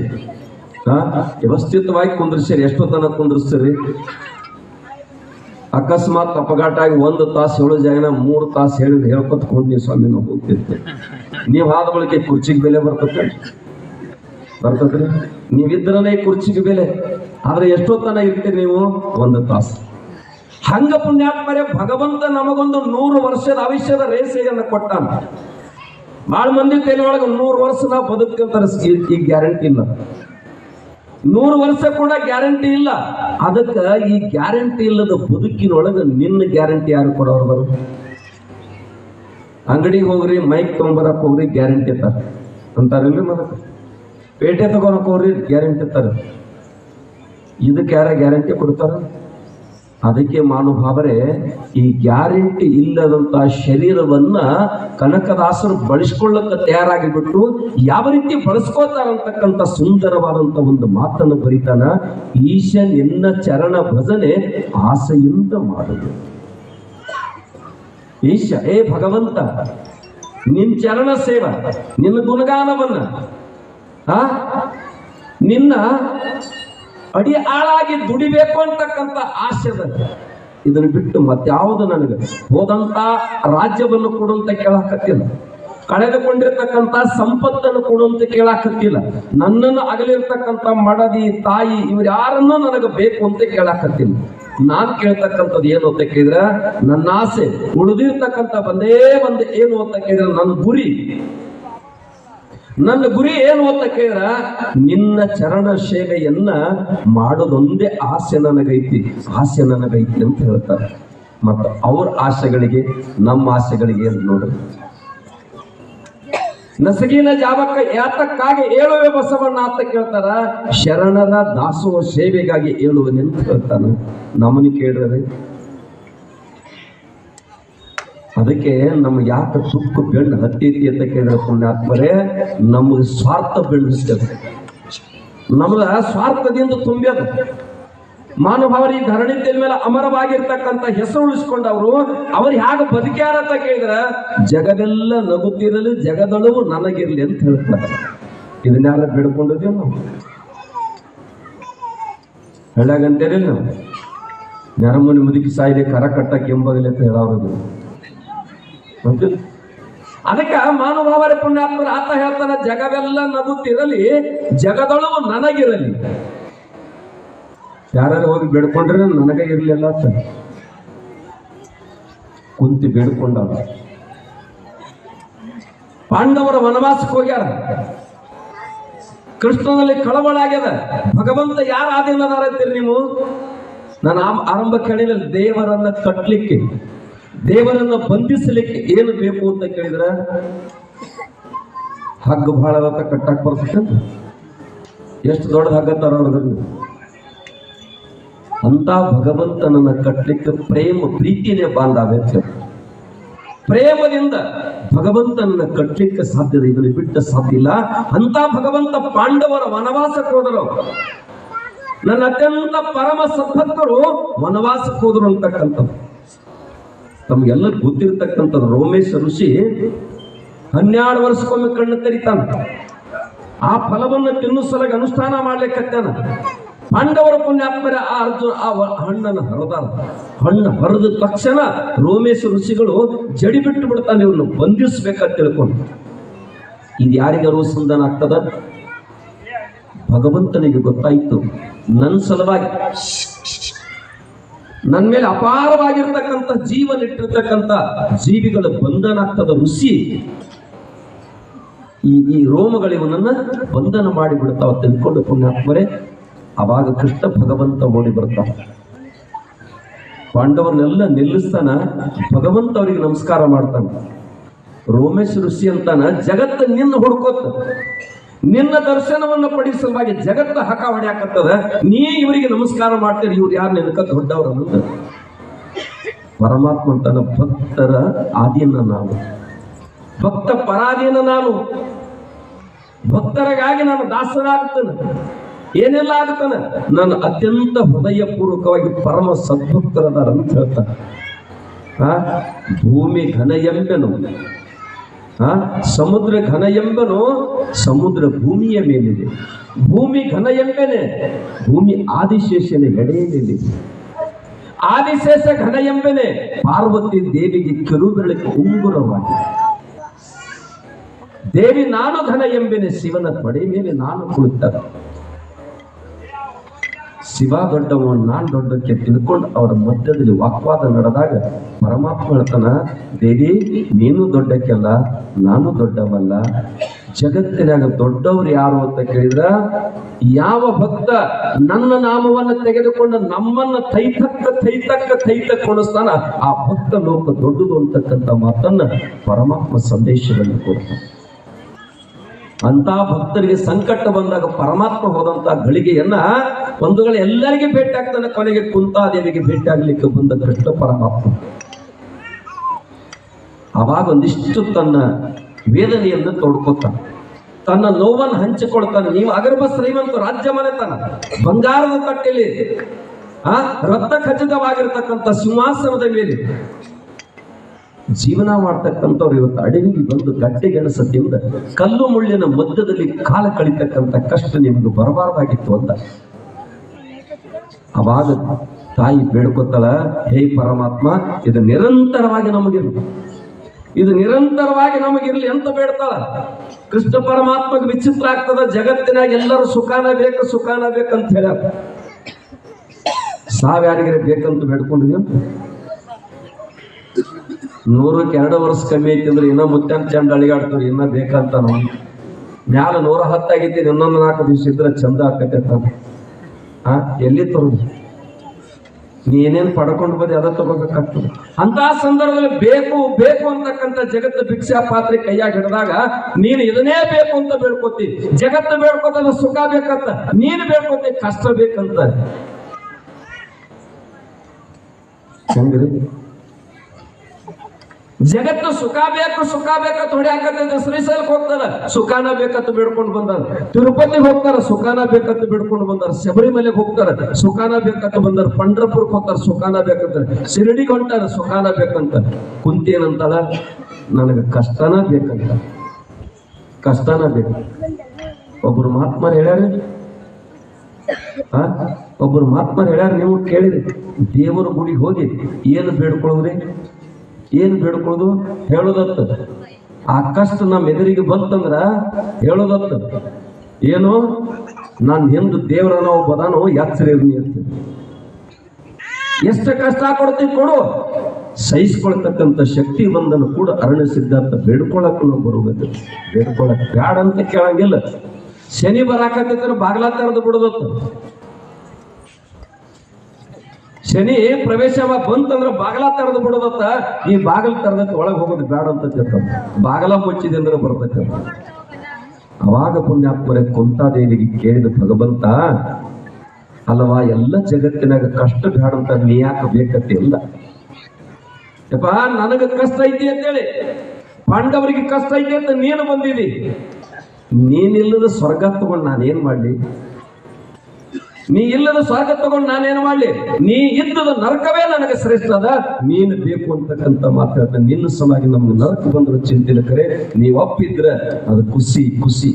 ವ್ಯವಸ್ಥಿತವಾಗಿ ಕುಂದ್ರಿಸಿರಿ. ಎಷ್ಟೋ ತನಕ ಕುಂದ್ರಿಸ್ತೀರಿ? ಅಕಸ್ಮಾತ್ ಅಪಘಾತ ಆಗಿ 1 ತಾಸು ಹೇಳೋ ಜಾಗನ 3 ತಾಸು ಹೇಳಿದ್ರೆ ಹೇಳ್ಕೊತ್ಕೊಂಡು ನೀವು ಸ್ವಾಮಿ ನಾವು ಹೋಗ್ತಿರ್ತೀವಿ. ನೀವು ಆದ ಬಳಿಕೆ ಕುರ್ಚಿಗೆ ಬೆಲೆ ಬರ್ತದ್ರಿ? ನೀವಿದ್ರನೇ ಕುರ್ಚಿಗೆ ಬೆಲೆ. ಆದ್ರೆ ಎಷ್ಟೊತ್ತನ ಇರ್ತೀರಿ ನೀವು? 1 ತಾಸು. ಹಂಗ ಪುಣ್ಯಾತ್ಮರೇ, ಭಗವಂತ ನಮಗೊಂದು 100 ವರ್ಷದ ಆಯುಷ್ಯದ ರೇಸೆಯನ್ನು ಕೊಟ್ಟಾನ. ಬಹಳ ಮಂದಿ ತಲೆಯೊಳಗೆ 100 ವರ್ಷ ನಾವು ಬದುಕಂತಾರೆ, ಈ ಗ್ಯಾರಂಟಿ ಇಲ್ಲ. 100 ವರ್ಷ ಕೂಡ ಗ್ಯಾರಂಟಿ ಇಲ್ಲ. ಅದಕ್ಕೆ ಈ ಗ್ಯಾರಂಟಿ ಇಲ್ಲದ ಬದುಕಿನೊಳಗೆ ನಿನ್ನ ಗ್ಯಾರಂಟಿ ಯಾರು ಕೊಡೋರು? ಬರು ಅಂಗಡಿಗೆ ಹೋಗ್ರಿ, ಮೈಕ್ ತಗೊಂಬರಕ್ ಹೋಗ್ರಿ, ಗ್ಯಾರಂಟಿ ಇರ್ತಾರೆ ಅಂತಾರಿಲ್ರಿ. ಮತ್ತೆ ಪೇಟೆ ತಗೊಳಕ್ ಹೋಗ್ರಿ, ಗ್ಯಾರಂಟಿ ಇರ್ತಾರೆ. ಇದಕ್ಕೆ ಯಾರ ಗ್ಯಾರಂಟಿ ಕೊಡ್ತಾರ? ಅದಕ್ಕೆ ಮಹಾನುಭಾವರೇ, ಈ ಗ್ಯಾರಂಟಿ ಇಲ್ಲದಂತ ಶರೀರವನ್ನ ಕನಕದಾಸರು ಬಳಸ್ಕೊಳ್ಳಕ್ಕೆ ತಯಾರಾಗಿಬಿಟ್ಟು ಯಾವ ರೀತಿ ಬಳಸ್ಕೋತಾರಂತಕ್ಕಂಥ ಸುಂದರವಾದಂತ ಒಂದು ಮಾತನ್ನು ಬರೀತಾನ. ಈಶ ನಿನ್ನ ಚರಣ ಭಜನೆ ಆಸೆಯಿಂದ ಮಾಡುದು. ಈಶ, ಏ ಭಗವಂತ, ನಿನ್ ಚರಣ ಸೇವ, ನಿನ್ನ ಗುಣಗಾನವನ್ನ, ನಿನ್ನ ಅಡಿ ಆಳಾಗಿ ದುಡಿಬೇಕು ಅಂತಕ್ಕಂಥ ಆಸೆದ. ಇದನ್ನು ಬಿಟ್ಟು ಮತ್ಯಾವುದು ನನಗೆ ಹೋದಂತ ರಾಜ್ಯವನ್ನು ಕೊಡುವಂತ ಕೇಳಾಕತ್ತಿಲ್ಲ, ಕಳೆದುಕೊಂಡಿರ್ತಕ್ಕಂಥ ಸಂಪತ್ತನ್ನು ಕೊಡುವಂತ ಕೇಳಾಕತ್ತಿಲ್ಲ, ನನ್ನನ್ನು ಅಗಲಿರ್ತಕ್ಕಂಥ ಮಡದಿ, ತಾಯಿ, ಇವ್ರು ಯಾರನ್ನೂ ನನಗೆ ಬೇಕು ಅಂತ ಕೇಳಾಕತ್ತಿಲ್ಲ. ನಾನ್ ಕೇಳ್ತಕ್ಕಂಥದ್ದು ಏನು ಅಂತ ಕೇಳಿದ್ರೆ, ನನ್ನ ಆಸೆ ಉಳಿದಿರ್ತಕ್ಕಂಥ ಒಂದೇ ಒಂದು ಏನು ಅಂತ ಕೇಳಿದ್ರೆ, ನನ್ನ ಗುರಿ ಏನು ಅಂತ ಕೇಳಿದ್ರ, ನಿನ್ನ ಚರಣ ಸೇವೆಯನ್ನ ಮಾಡೋದೊಂದೇ ಆಸೆ ನನಗೈತಿ ಅಂತ ಹೇಳ್ತಾರೆ. ಮತ್ತು ಅವ್ರ ಆಸೆಗಳಿಗೆ ನಮ್ಮ ಆಸೆಗಳಿಗೆ ಏನು ನೋಡ್ರಿ. ನಸಗಿನ ಜಾವಕ್ಕ ಯಾತಕ್ಕಾಗಿ ಏಳುವೆ ಬಸವಣ್ಣ ಅಂತ ಕೇಳ್ತಾರ. ಶರಣರ ದಾಸೋಹ ಸೇವೆಗಾಗಿ ಏಳುವನೆಂತ ಹೇಳ್ತಾನ. ನಮ್ಮನ್ನು ಕೇಳ್ರಿ, ಅದಕ್ಕೆ ನಮ್ಗೆ ಯಾಕೆ ತುಕ್ಕು ಬೆಣ್ಣು ಹತ್ತೈತಿ ಅಂತ ಕೇಳಿದ್ರೆ ಪುಣ್ಯಾತ್ಮರೇ, ನಮಗೆ ಸ್ವಾರ್ಥ ಬೆಳೆಸ್ತದೆ. ನಮ್ಗ ಸ್ವಾರ್ಥದಿಂದ ತುಂಬ್ಯದ. ಮಾನವರಿ ಧರಣಿ ಮೇಲೆ ಅಮರವಾಗಿರ್ತಕ್ಕಂಥ ಹೆಸರು ಉಳಿಸ್ಕೊಂಡವರು ಅವ್ರು ಹೇಗೆ ಬದುಕ್ಯಾರ ಅಂತ ಕೇಳಿದ್ರ ಜಗವೆಲ್ಲ ನಗುತ್ತಿರಲು ಜಗದೊಳವು ನನಗಿರ್ಲಿ ಅಂತ ಹೇಳ್ತಾರೆ. ಇದನ್ನೆಲ್ಲ ಬೇಡ್ಕೊಂಡಿದ್ದೀವಿ ನಾವು. ಹೇಳಾಗಂತೇಳಿ ನಾವು ನೆರಮುನಿ ಮುದುಕಿ ಸಾಯಿದೆ ಕರ ಕಟ್ಟಕ್ಕೆ ಎಂಬಗಲಿ ಅಂತ ಹೇಳೋದು. ಅದಕ್ಕೆ ಮಾನವರ ಪುಣ್ಯಾತ್ಮರು ಆತ ಹೇಳ್ತಾನ, ಜಗವೆಲ್ಲ ನಗುತ್ತಿರಲಿ ಜಗದೊಳವು ನನಗಿರಲಿ. ಯಾರು ಹೋಗಿ ಬೇಡ್ಕೊಂಡ್ರೆ ನನಗೆ ಇರ್ಲಿಲ್ಲ ಅಂತ ಕುಂತಿ ಬೇಡ್ಕೊಂಡ. ಪಾಂಡವರ ವನವಾಸಕ್ಕೆ ಹೋಗ್ಯಾರ. ಕೃಷ್ಣನಲ್ಲಿ ಕಳವಳ ಆಗ್ಯದ. ಭಗವಂತ ಯಾರ ಆಧೀನದಾರ ಅಂತೀರಿ ನೀವು? ನಾನು ಆರಂಭ ಕೇಳಿಲ್ಲ. ದೇವರನ್ನ ಕಟ್ಟಲಿಕ್ಕೆ, ದೇವರನ್ನ ಬಂಧಿಸಲಿಕ್ಕೆ ಏನು ಬೇಕು ಅಂತ ಕೇಳಿದ್ರ ಹಗ್ಗ ಬಹಳ ಕಟ್ಟಕ್ ಬರ್ತದೆ. ಎಷ್ಟು ದೊಡ್ಡ ಹಗ್ಗ ತರೋದ್ರಲ್ಲಿ ಅಂತ ಭಗವಂತನನ್ನ ಕಟ್ಟಲಿಕ್ಕೆ ಪ್ರೀತಿನೇ ಬಾಂಧವ್ಯ. ಪ್ರೇಮದಿಂದ ಭಗವಂತನನ್ನ ಕಟ್ಟಲಿಕ್ಕೆ ಸಾಧ್ಯದ, ಇದನ್ನು ಬಿಟ್ಟ ಸಾಧ್ಯ ಇಲ್ಲ. ಅಂತ ಭಗವಂತ ಪಾಂಡವರ ವನವಾಸಕ್ಕೆ ಹೋದರು. ನನ್ನ ಅತ್ಯಂತ ಪರಮ ಸದ್ಭಕ್ತರು ವನವಾಸಕ್ಕೆ ಹೋದರು ಅಂತಕ್ಕಂಥದ್ದು ತಮಗೆಲ್ಲ ಗೊತ್ತಿರ್ತಕ್ಕಂಥದ್ದು. ರೋಮೇಶ ಋಷಿ 12 ವರ್ಷಕ್ಕೊಮ್ಮೆ ಕಣ್ಣು ತೆರಿತಾನ. ಆ ಫಲವನ್ನು ತಿನ್ನಿಸಲಾಗಿ ಅನುಷ್ಠಾನ ಮಾಡ್ಲಿಕ್ಕತ್ತಾನ. ಪಾಂಡವರ ಪುಣ್ಯಾತ್ಮರ ಆ ಅರ್ಜುನ ಆ ಹಣ್ಣನ್ನು ಹರಿದಾರ. ಹಣ್ಣು ಹರಿದ ತಕ್ಷಣ ರೋಮೇಶ ಋಷಿಗಳು ಜಡಿ ಬಿಟ್ಟು ಬಿಡ್ತಾನೆ, ಇವ್ರನ್ನು ಬಂಧಿಸ್ಬೇಕಂತ ತಿಳ್ಕೊಂಡು. ಇದು ಯಾರಿಗಾರು ಸಂಧಾನ ಆಗ್ತದ? ಭಗವಂತನಿಗೆ ಗೊತ್ತಾಯ್ತು, ನನ್ನ ಸಲುವಾಗಿ ನನ್ನ ಮೇಲೆ ಅಪಾರವಾಗಿರ್ತಕ್ಕಂಥ ಜೀವನಿಟ್ಟಿರ್ತಕ್ಕಂಥ ಜೀವಿಗಳ ಬಂಧನ ಆಗ್ತದ. ಋಷಿ ಈ ರೋಮಗಳಿವನನ್ನ ಬಂಧನ ಮಾಡಿ ಬಿಡ್ತಾವ ತಿಳ್ಕೊಂಡು ಪುಣ್ಯಾತ್ಮರೇ. ಅವಾಗ ಕೃಷ್ಣ ಭಗವಂತ ಓಡಿ ಬರ್ತಾವ. ಪಾಂಡವರನ್ನೆಲ್ಲ ನಿಲ್ಲಿಸ್ತಾನ. ಭಗವಂತ ಅವರಿಗೆ ನಮಸ್ಕಾರ ಮಾಡ್ತಾನ. ರೋಮೇಶ ಋಷಿ ಅಂತಾನ, ಜಗತ್ತ ನಿನ್ನ ಹುಡ್ಕೋತ, ನಿನ್ನ ದರ್ಶನವನ್ನು ಪಡಿಸಲುವಾಗಿ ಜಗತ್ತ ಹಕ ಹೊಡ್ಯಾಕತ್ತದ, ನೀ ಇವರಿಗೆ ನಮಸ್ಕಾರ ಮಾಡ್ತೀರಿ, ಇವ್ರು ಯಾರು ನೆನಕ ದೊಡ್ಡವರು ಅನ್ನೋದು. ಪರಮಾತ್ಮ ಅಂತಾನ, ಭಕ್ತರ ಆದೀನ ನಾನು, ಭಕ್ತ ಪರಾಧೀನ ನಾನು, ಭಕ್ತರಿಗಾಗಿ ನಾನು ದಾಸನಾಗ್ತೇನೆ. ಏನೆಲ್ಲ ಆಗ್ತಾನೆ, ನಾನು ಅತ್ಯಂತ ಹೃದಯ ಪೂರ್ವಕವಾಗಿ ಪರಮ ಸದ್ಭಕ್ತರದಾರ ಅಂತ ಹೇಳ್ತಾನೆ. ಭೂಮಿ ಘನ ಎಂಬೆನು, ಸಮುದ್ರ ಘನ ಎಂಬನು, ಸಮುದ್ರ ಭೂಮಿಯ ಮೇಲಿದೆ. ಭೂಮಿ ಘನ ಎಂಬೆನೆ, ಭೂಮಿ ಆದಿಶೇಷನ ಎಡೆಯಲಿದೆ. ಆದಿಶೇಷ ಘನ ಎಂಬೆನೆ, ಪಾರ್ವತಿ ದೇವಿಗೆ ಕಿರುಬೆರಳಿಗೆ ಉಂಗುರವಾಗಿದೆ. ದೇವಿ ನಾನು ಘನ ಎಂಬೆನೆ, ಶಿವನ ತೊಡೆ ಮೇಲೆ ನಾನು ಕುಳಿತದ. ಶಿವ ದೊಡ್ಡವ, ನಾನ್ ದೊಡ್ಡಕ್ಕೆ ತಿಳ್ಕೊಂಡು ಅವರ ಮಧ್ಯದಲ್ಲಿ ವಾಕ್ವಾದ ನಡೆದಾಗ ಪರಮಾತ್ಮ ಹೇಳ್ತಾನ, ದೇವಿ ನೀನು ದೊಡ್ಡಕ್ಕೆಲ್ಲ, ನಾನು ದೊಡ್ಡವಲ್ಲ. ಜಗತ್ತಿನಾಗ ದೊಡ್ಡವ್ರು ಯಾರು ಅಂತ ಕೇಳಿದ್ರ, ಯಾವ ಭಕ್ತ ನನ್ನ ನಾಮವನ್ನು ತೆಗೆದುಕೊಂಡು ನಮ್ಮನ್ನ ತೈತಕ್ಕೊಳಿಸ್ತಾನ ಆ ಭಕ್ತ ಲೋಕ ದೊಡ್ಡದು ಅಂತಕ್ಕಂಥ ಮಾತನ್ನ ಪರಮಾತ್ಮ ಸಂದೇಶದಲ್ಲಿ ಕೊಡ್ತಾನೆ. ಅಂತ ಭಕ್ತರಿಗೆ ಸಂಕಟ ಬಂದಾಗ ಪರಮಾತ್ಮ ಹೋದಂತ ಗಳಿಗೆಯನ್ನ ಒಂದುಗಳ ಎಲ್ಲರಿಗೆ ಭೇಟಿ ಆಗ್ತಾನೆ. ಕೊನೆಗೆ ಕುಂತಾದೇವಿಗೆ ಭೇಟಿ ಆಗ್ಲಿಕ್ಕೆ ಬಂದ ಕೃಷ್ಣ ಪರಮಾತ್ಮ ಅವಾಗ ಒಂದಿಷ್ಟು ತನ್ನ ವೇದನೆಯನ್ನು ತೋಡ್ಕೊತಾನೆ, ತನ್ನ ನೋವನ್ನು ಹಂಚಿಕೊಳ್ತಾನೆ. ನೀವು ಅಗರ್ಭ ಶ್ರೀಮಂತ ರಾಜ್ಯ ಮನೆತನ, ಬಂಗಾರದ ತಟ್ಟೆಯಲ್ಲಿ ರಕ್ತ ಖಚಿತವಾಗಿರ್ತಕ್ಕಂಥ ಸಿಂಹಾಸನದ ಮೇಲೆ ಜೀವನ ಮಾಡ್ತಕ್ಕಂಥವ್ರು ಇವತ್ತು ಅಡವಿಗೆ ಬಂದು ಗಡ್ಡೆ ಗೆಣಸದಿಂದ ಕಲ್ಲು ಮುಳ್ಳಿನ ಮಧ್ಯದಲ್ಲಿ ಕಾಲ ಕಳಿತಕ್ಕಂಥ ಕಷ್ಟ ನಿಮ್ಗೆ ಬರಬಾರ್ದಾಗಿತ್ತು ಅಂತ. ಅವಾಗ ತಾಯಿ ಬೇಡ್ಕೊತಾಳ, ಹೇ ಪರಮಾತ್ಮ, ಇದು ನಿರಂತರವಾಗಿ ನಮಗಿರ್ಲಿ, ಇದು ನಿರಂತರವಾಗಿ ನಮಗಿರ್ಲಿ ಅಂತ ಬೇಡ್ತಾಳ. ಕೃಷ್ಣ ಪರಮಾತ್ಮಗೆ ವಿಚಿತ್ರ ಆಗ್ತದ, ಜಗತ್ತಿನಾಗ ಎಲ್ಲರೂ ಸುಖಾನ ಬೇಕಂತ ಹೇಳ್ಯಾರ. ಸಾವ್ಯಾರಿಗರೆ ಬೇಕಂತ ಬೇಡ್ಕೊಂಡಿದ್ವಿ. 100ಕ್ಕೆ 2 ವರ್ಷ ಕಮ್ಮಿ ಐತಿ ಅಂದ್ರೆ ಇನ್ನ ಮುತ್ತಂತ ಚಂದ ಅಳಿಗಾಡ್ತೀವಿ, ಇನ್ನ ಬೇಕಂತ ನಾವು ಮ್ಯಾಲ 110 ಆಗೈತಿ, ಇನ್ನೊಂದು 4 ದಿವಸ ಇದ್ರೆ ಚಂದ ಆಕೈತೆ. ಎಲ್ಲಿ ತರೋದು? ನೀನೇನ್ ಪಡ್ಕೊಂಡು ಬದಿ ಅದ ತಗೋಬೇಕಾಗ್ತದೆ. ಅಂತ ಸಂದರ್ಭದಲ್ಲಿ ಬೇಕು ಅಂತಕ್ಕಂಥ ಜಗತ್ತು ಭಿಕ್ಷಾ ಪಾತ್ರೆ ಕೈಯಾಗ ಹಿಡಿದಾಗ ನೀನು ಇದನ್ನೇ ಬೇಕು ಅಂತ ಬೇಡ್ಕೋತಿ. ಜಗತ್ತು ಬೇಡ್ಕೋತಲ್ಲ ಸುಖ ಬೇಕಂತ, ನೀನು ಬೇಡ್ಕೋತಿ ಕಷ್ಟ ಬೇಕಂತ. ಹೆಂಗ್ರಿ? ಜಗತ್ತು ಸುಖ ಬೇಕಂತ ಹೊಡ್ಯಾಕತ್ತೈತೆ. ಶ್ರೀಶೈಲಕ್ಕೆ ಹೋಗ್ತಾರ, ಸುಖಾನ ಬೇಕಂತ ಬೇಡ್ಕೊಂಡು ಬಂದಾರ. ತಿರುಪತಿಗೆ ಹೋಗ್ತಾರ, ಸುಖಾನ ಬೇಕಂತ ಬೇಡ್ಕೊಂಡು ಬಂದಾರ. ಶಬರಿಮಲೆಗೆ ಹೋಗ್ತಾರ, ಸುಖಾನ ಬೇಕಂತ ಬಂದಾರ. ಪಂಡ್ರಪುರಕ್ಕೆ ಹೋಗ್ತಾರ, ಸುಖಾನ ಬೇಕಂತ. ಶಿರಡಿಗೆ ಹೊಂಟಾರ, ಸುಖಾನ ಬೇಕಂತ. ಕುಂತೇನಂತಾಳ, ನನಗೆ ಕಷ್ಟನ ಬೇಕಂತ, ಕಷ್ಟನ ಬೇಕು. ಒಬ್ಬರು ಮಹಾತ್ಮರು ಹೇಳ್ಯಾರ, ಒಬ್ಬರು ಮಹಾತ್ಮರು ಹೇಳ್ಯಾರ, ನೀವು ಕೇಳಿರಿ. ದೇವರ ಗುಡಿಗೆ ಹೋಗಿ ಏನು ಬೇಡ್ಕೊಳ್ಳೋದ್ರಿ, ಏನು ಬೇಡ್ಕೊಳ್ಳೋದು? ಹೇಳೋದತ್ತ. ಆ ಕಷ್ಟ ನಮ್ಮ ಎದುರಿಗೆ ಬಂತಂದ್ರ ಹೇಳೋದತ್ತ, ಏನು, ನಾನು ಹಿಂದೆ ದೇವರನ್ನ ಒಬ್ಬದಾನು ಎಚ್ಚರಿರ್ನಿ ಅಂತ. ಎಷ್ಟು ಕಷ್ಟ ಕೊಡ್ತೀವಿ ಕೊಡು, ಸಹಿಸ್ಕೊಳ್ತಕ್ಕಂಥ ಶಕ್ತಿ ಬಂದನು ಕೂಡ ಅರಣ್ಯ ಸಿದ್ಧಾರ್ಥ ಬೇಡ್ಕೊಳಕ್ ನಾವು ಬರುವುದು. ಬೇಡ್ಕೊಳಕ್ ಬ್ಯಾಡ ಅಂತ ಕೇಳಂಗಿಲ್ಲ. ಶನಿ ಬರಾಕತ್ತಿದ್ರೆ ಬಾಗ್ಲಾ ತೆರೆದು ಬಿಡೋದತ್ತ. ಶನಿ ಪ್ರವೇಶ ಬಂತಂದ್ರ ಬಾಗಲ ತೆರೆದು ಬಿಡೋದತ್ತ. ಈ ಬಾಗಲ್ ತೆರೆದಕ್ಕೆ ಒಳಗೆ ಹೋಗೋದು ಬ್ಯಾಡ ಅಂತ ಹೇಳ್ತಾನೆ. ಬಾಗಲ ಮುಚ್ಚಿದೆ ಅಂದ್ರೆ ಬರ್ತೈತೆ. ಅವಾಗ ಪುಣ್ಯಾತ್ಮರೇ ಕುಂತಾದೇವಿಗೆ ಕೇಳಿದ ಭಗವಂತ, ಅಲ್ಲವಾ ಎಲ್ಲ ಜಗತ್ತಿನಾಗ ಕಷ್ಟ ಬ್ಯಾಡ ಅಂತ ನೀ ಯಾಕೆ ಬೇಕತ್ತೆ? ಇಲ್ಲ ಯಪ್ಪ, ನನಗ ಕಷ್ಟ ಐತಿ ಅಂತೇಳಿ, ಪಾಂಡವರಿಗೆ ಕಷ್ಟ ಐತಿ ಅಂತ ನೀನು ಬಂದಿದಿ. ನೀನಿಲ್ಲದ ಸ್ವರ್ಗ ತಗೊಂಡು ನಾನೇನ್ ಮಾಡ್ಲಿ? ನೀ ಇಲ್ಲದ ಸ್ವರ್ಗ ತಗೊಂಡು ನಾನೇನು ಮಾಡ್ಲಿ? ನೀ ಇದ್ದದ ನರಕವೇ ನನಗೆ ಶ್ರೇಷ್ಠ ಅದ, ನೀನು ಬೇಕು ಅಂತಕ್ಕಂಥ ಮಾತಾಡ್ತ. ನಿನ್ನ ಸಲುವಾಗಿ ನಮ್ಗೆ ನರಕ ಬಂದ್ರು ಚಿಂತಿಲ್ಲ, ಕರೆ ನೀವ್ ಒಪ್ಪಿದ್ರ ಅದು ಖುಷಿ ಖುಷಿ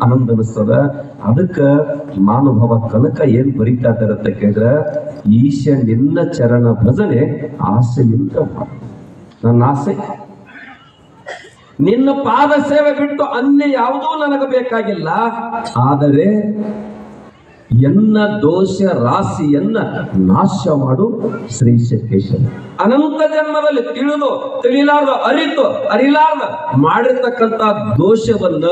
ಆನಂದ ಅನಿಸ್ತದ. ಅದಕ್ಕ ಮಾನುಭವ ಕನಕ ಏನ್ ಬರೀತಾ ಇದ್ದಾರೆ ಅಂತ ಕೇಳಿದ್ರ, ಈಶ ನಿನ್ನ ಚರಣ ಭಜನೆ ಆಸೆಯಿಂದ ಮಾಡು. ನನ್ನ ಆಸೆ ನಿನ್ನ ಪಾದ ಸೇವೆ ಬಿಟ್ಟು ಅನ್ಯ ಯಾವುದೂ ನನಗೆ ಬೇಕಾಗಿಲ್ಲ. ಆದರೆ ಎನ್ನ ದೋಷ ರಾಶಿಯನ್ನ ನಾಶ ಮಾಡು ಶ್ರೀ ಶೇಷೇಶ್ವರ. ಅನಂತ ಜನ್ಮದಲ್ಲಿ ತಿಳಿಲಾರ್ದ ಅರಿಲಾರ್ದ ಮಾಡಿರ್ತಕ್ಕಂಥ ದೋಷವನ್ನ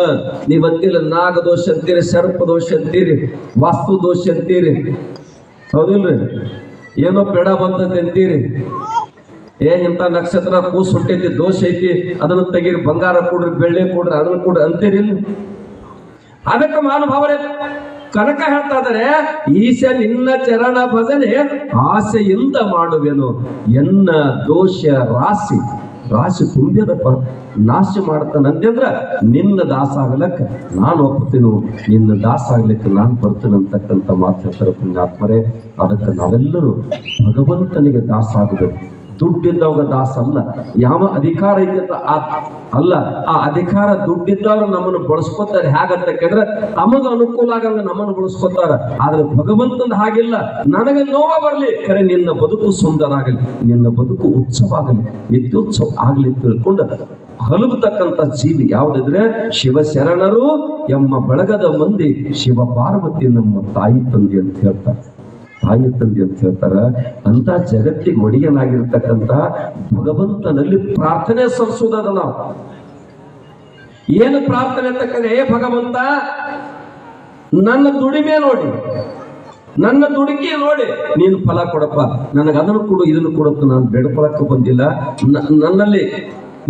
ನೀವಂತಿಲ್ಲ. ನಾಗ ದೋಷ ಅಂತೀರಿ, ಸರ್ಪ ದೋಷ ಅಂತೀರಿ, ವಾಸ್ತು ದೋಷ ಅಂತೀರಿ, ಹೌದಿಲ್ರಿ? ಏನೋ ಪೆಡ ಬಂತಂತೆ ಅಂತೀರಿ. ಇಂಥ ನಕ್ಷತ್ರ ಕೂಸು ಹುಟ್ಟೈತಿ, ದೋಷ ಐತಿ, ಅದನ್ನ ತೆಗೀರಿ, ಬಂಗಾರ ಕೊಡ್ರಿ, ಬೆಳ್ಳಿ ಕೊಡ್ರಿ, ಅದನ್ನ ಕೊಡ್ರಿ ಅಂತೀರಿ. ಅದಕ್ಕೆ ಮಹಾನುಭಾವರೇ ಕನಕ ಹೇಳ್ತಾ ಇದ್ದಾರೆ, ಈಶ ನಿನ್ನ ಚರಣ ಭಜನೆ ಆಸೆಯಿಂದ ಮಾಡುವೆನು. ಎನ್ನ ದೋಷ ರಾಶಿ ತುಂಬ್ಯದಪ್ಪ, ನಾಶ ಮಾಡ್ತಾನಂತಂದ್ರ ನಿನ್ನ ದಾಸ ಆಗ್ಲಕ್ಕ ನಾನು ಒಪ್ತೀನಿ, ನಿನ್ನ ದಾಸ ಆಗ್ಲಿಕ್ಕೆ ನಾನು ಬರ್ತೀನಿ ಅಂತಕ್ಕಂಥ ಮಾತು ಹೇಳ್ತಾರೆ ಪುಣ್ಯಾತ್ಮರೇ. ಅದಕ್ಕೆ ನಾವೆಲ್ಲರೂ ಭಗವಂತನಿಗೆ ದಾಸ ಆಗಬೇಕು. ದುಡ್ಡಿದ್ದವಾಗ ದಾಸ ಅಲ್ಲ, ಯಾವ ಅಧಿಕಾರ ಐತೆ ಅಲ್ಲ. ಆ ಅಧಿಕಾರ ದುಡ್ಡಿದ್ದವ್ರು ನಮ್ಮನ್ನು ಬಳಸ್ಕೊತಾರೆ. ಹೇಗಂತ ಕೇಳಿದ್ರೆ ನಮಗ ಅನುಕೂಲ ಆಗಂಗ ನಮ್ಮನ್ನು ಬಳಸ್ಕೊತಾರ. ಆದ್ರೆ ಭಗವಂತನ ಹಾಗಿಲ್ಲ. ನನಗೆ ನೋವ ಬರ್ಲಿ, ಖರೆ ನಿನ್ನ ಬದುಕು ಸುಂದರ ಆಗಲಿ, ನಿನ್ನ ಬದುಕು ಉತ್ಸವ ಆಗಲಿ, ನಿತ್ಯೋತ್ಸವ ಆಗ್ಲಿ ತಿಳ್ಕೊಂಡು ಹಲುಬತಕ್ಕಂಥ ಜೀವಿ ಯಾವುದಿದ್ರೆ ಶಿವಶರಣರು ಎಂಬ ಬಳಗದ ಮಂದಿ ಶಿವ ಪಾರ್ವತಿ ನಮ್ಮ ತಾಯಿ ತಂದೆ ಅಂತ ಹೇಳ್ತಾರೆ. ತಾಯಿ ತಂದೆ ಅಂತ ಹೇಳ್ತಾರ. ಅಂತ ಜಗತ್ತಿಗೆ ಒಡೆಯನಾಗಿರ್ತಕ್ಕಂಥ ಭಗವಂತನಲ್ಲಿ ಪ್ರಾರ್ಥನೆ ಸಲ್ಲಿಸುವುದದ. ನಾವು ಏನು ಪ್ರಾರ್ಥನೆ ಅಂತಕ್ಕಂದ್ರೆ, ಹೇ ಭಗವಂತ, ನನ್ನ ದುಡಿಮೆ ನೋಡಿ, ನನ್ನ ದುಡುಕಿ ನೋಡಿ ನೀನು ಫಲ ಕೊಡಪ್ಪ. ನನಗೆ ಅದನ್ನು ಕೊಡು, ಇದನ್ನು ಕೊಡಪ್ಪ. ನಾನು ಬೇಡ್ಕೊಳಕ್ಕೆ ಬಂದಿಲ್ಲ. ನನ್ನಲ್ಲಿ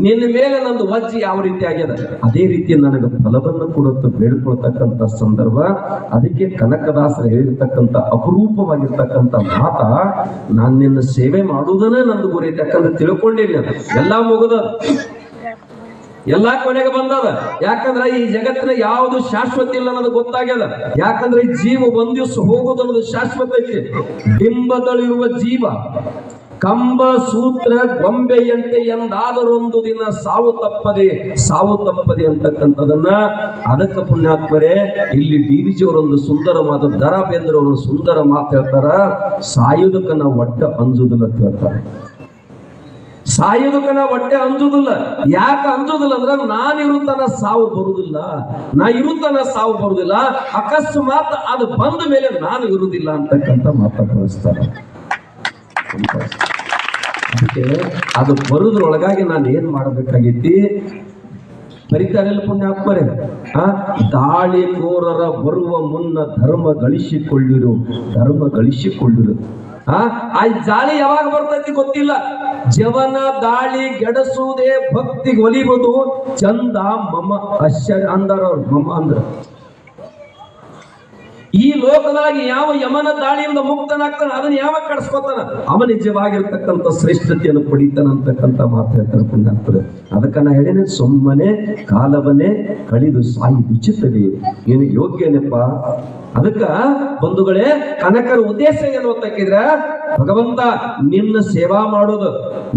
ನಿನ್ನ ಮೇಲೆ ನಂದು ವಜ್ಜಿ ಯಾವ ರೀತಿ ಆಗ್ಯದ, ಅದೇ ರೀತಿ ನನಗೆ ಫಲವನ್ನು ಕೊಡುತ್ತ ಬೇಡ್ಕೊಳ್ತಕ್ಕಂಥ ಸಂದರ್ಭ. ಅದಕ್ಕೆ ಕನಕದಾಸರು ಹೇಳಿರ್ತಕ್ಕಂಥ ಅಪರೂಪವಾಗಿರ್ತಕ್ಕಂಥ ಮಾತ, ನಾನು ನಿನ್ನ ಸೇವೆ ಮಾಡುವುದನ್ನೇ ನಂದು ಗುರಿ. ಯಾಕಂದ್ರೆ ತಿಳ್ಕೊಂಡಿಲ್ಲ, ಎಲ್ಲಾ ಮುಗದ, ಎಲ್ಲಾ ಕೊನೆಗೆ ಬಂದದ. ಯಾಕಂದ್ರೆ ಈ ಜಗತ್ತಿನ ಯಾವುದು ಶಾಶ್ವತ ಇಲ್ಲ ಅನ್ನೋದು ಗೊತ್ತಾಗ್ಯದ. ಯಾಕಂದ್ರೆ ಈ ಜೀವ ಒಂದ್ ದಿವಸ ಹೋಗುದು ಅನ್ನೋದು ಶಾಶ್ವತ ಐತಿ. ಬಿಂಬದಲ್ಲಿರುವ ಜೀವ ಕಂಬ ಸೂತ್ರ ಗೊಂಬೆಯಂತೆ ಎಂದಾದರೊಂದು ದಿನ ಸಾವು ತಪ್ಪದೆ ಅಂತಕ್ಕಂಥದನ್ನ. ಅದಕ್ಕೆ ಪುಣ್ಯಾತ್ಮರೇ ಇಲ್ಲಿ ಡಿವಿಜಿಯವರೊಂದು ಸುಂದರವಾದ ದರ ಬೇಂದ್ರವರು ಸುಂದರ ಮಾತು ಹೇಳ್ತಾರ, ಸಾಯುವುದಕ್ಕೆ ನಾವು ಹೊಟ್ಟೆ ಅಂಜುದಿಲ್ಲ ಅಂತ ಹೇಳ್ತಾರೆ. ಸಾಯುವುದಕ್ಕೆ ನಾವು ಹೊಟ್ಟೆ ಅಂಜುದಿಲ್ಲ. ಯಾಕೆ ಅಂಜುದಿಲ್ಲ ಅಂದ್ರೆ, ನಾನಿರುತ್ತಾನ ಸಾವು ಬರುವುದಿಲ್ಲ, ನಾ ಇರುತ್ತಾನ ಸಾವು ಬರುವುದಿಲ್ಲ, ಅಕಸ್ಮಾತ್ ಅದು ಬಂದ ಮೇಲೆ ನಾನು ಇರುವುದಿಲ್ಲ ಅಂತಕ್ಕಂಥ ಮಾತ ಬಳಸ್ತಾರೆ. ಅದಕ್ಕೆ ಅದು ಬರುದ್ರೊಳಗಾಗಿ ನಾನು ಏನ್ ಮಾಡಬೇಕಾಗೈತಿ ಬರೀತಾರೆಲ್ಲ ಪುಣ್ಯಾತ್ಮರೇ. ದಾಳಿಕೋರರ ಬರುವ ಮುನ್ನ ಧರ್ಮ ಗಳಿಸಿಕೊಳ್ಳಿರು. ಆ ಜಾಳಿ ಯಾವಾಗ ಬರ್ತೈತಿ ಗೊತ್ತಿಲ್ಲ. ಜವನ ದಾಳಿ ಗೆಡಸುವುದೇ ಭಕ್ತಿಗೆ ಒಲಿಯುವುದು ಚಂದ ಮಮ ಆಶ್ಚರ್ಯ ಅಂದಾರ. ಮಮ ಅಂದ್ರ ಈ ಲೋಕದಾಗಿ ಯಾವ ಯಮನ ದಾಳಿಯಿಂದ ಮುಕ್ತನಾಗ್ತಾನ ಅದನ್ನ ಯಾವ ಕಡಿಸ್ಕೋತಾನ ಅವ ನಿಜವಾಗಿರ್ತಕ್ಕಂಥ ಶ್ರೇಷ್ಠತೆಯನ್ನು ಪಡಿತಾನ ಅಂತಕ್ಕಂಥ ಮಾತು ಹೇಳ್ತಾರೆ. ಅದಕ್ಕ ನಾ ಹೇಳಿದ್ರೆ ಸುಮ್ಮನೆ ಕಾಲವನ್ನೇ ಕಳಿದು ಸಾಯಿ ದುಚಿತದೆ ನಿನಗೆ ಯೋಗ್ಯನೆಪ್ಪ. ಅದಕ್ಕ ಬಂಧುಗಳೇ ಕನಕರ ಉದ್ದೇಶ ಏನು ಅಂತಕ್ಕಿದ್ರ ಭಗವಂತ ನಿನ್ನ ಸೇವಾ ಮಾಡೋದು,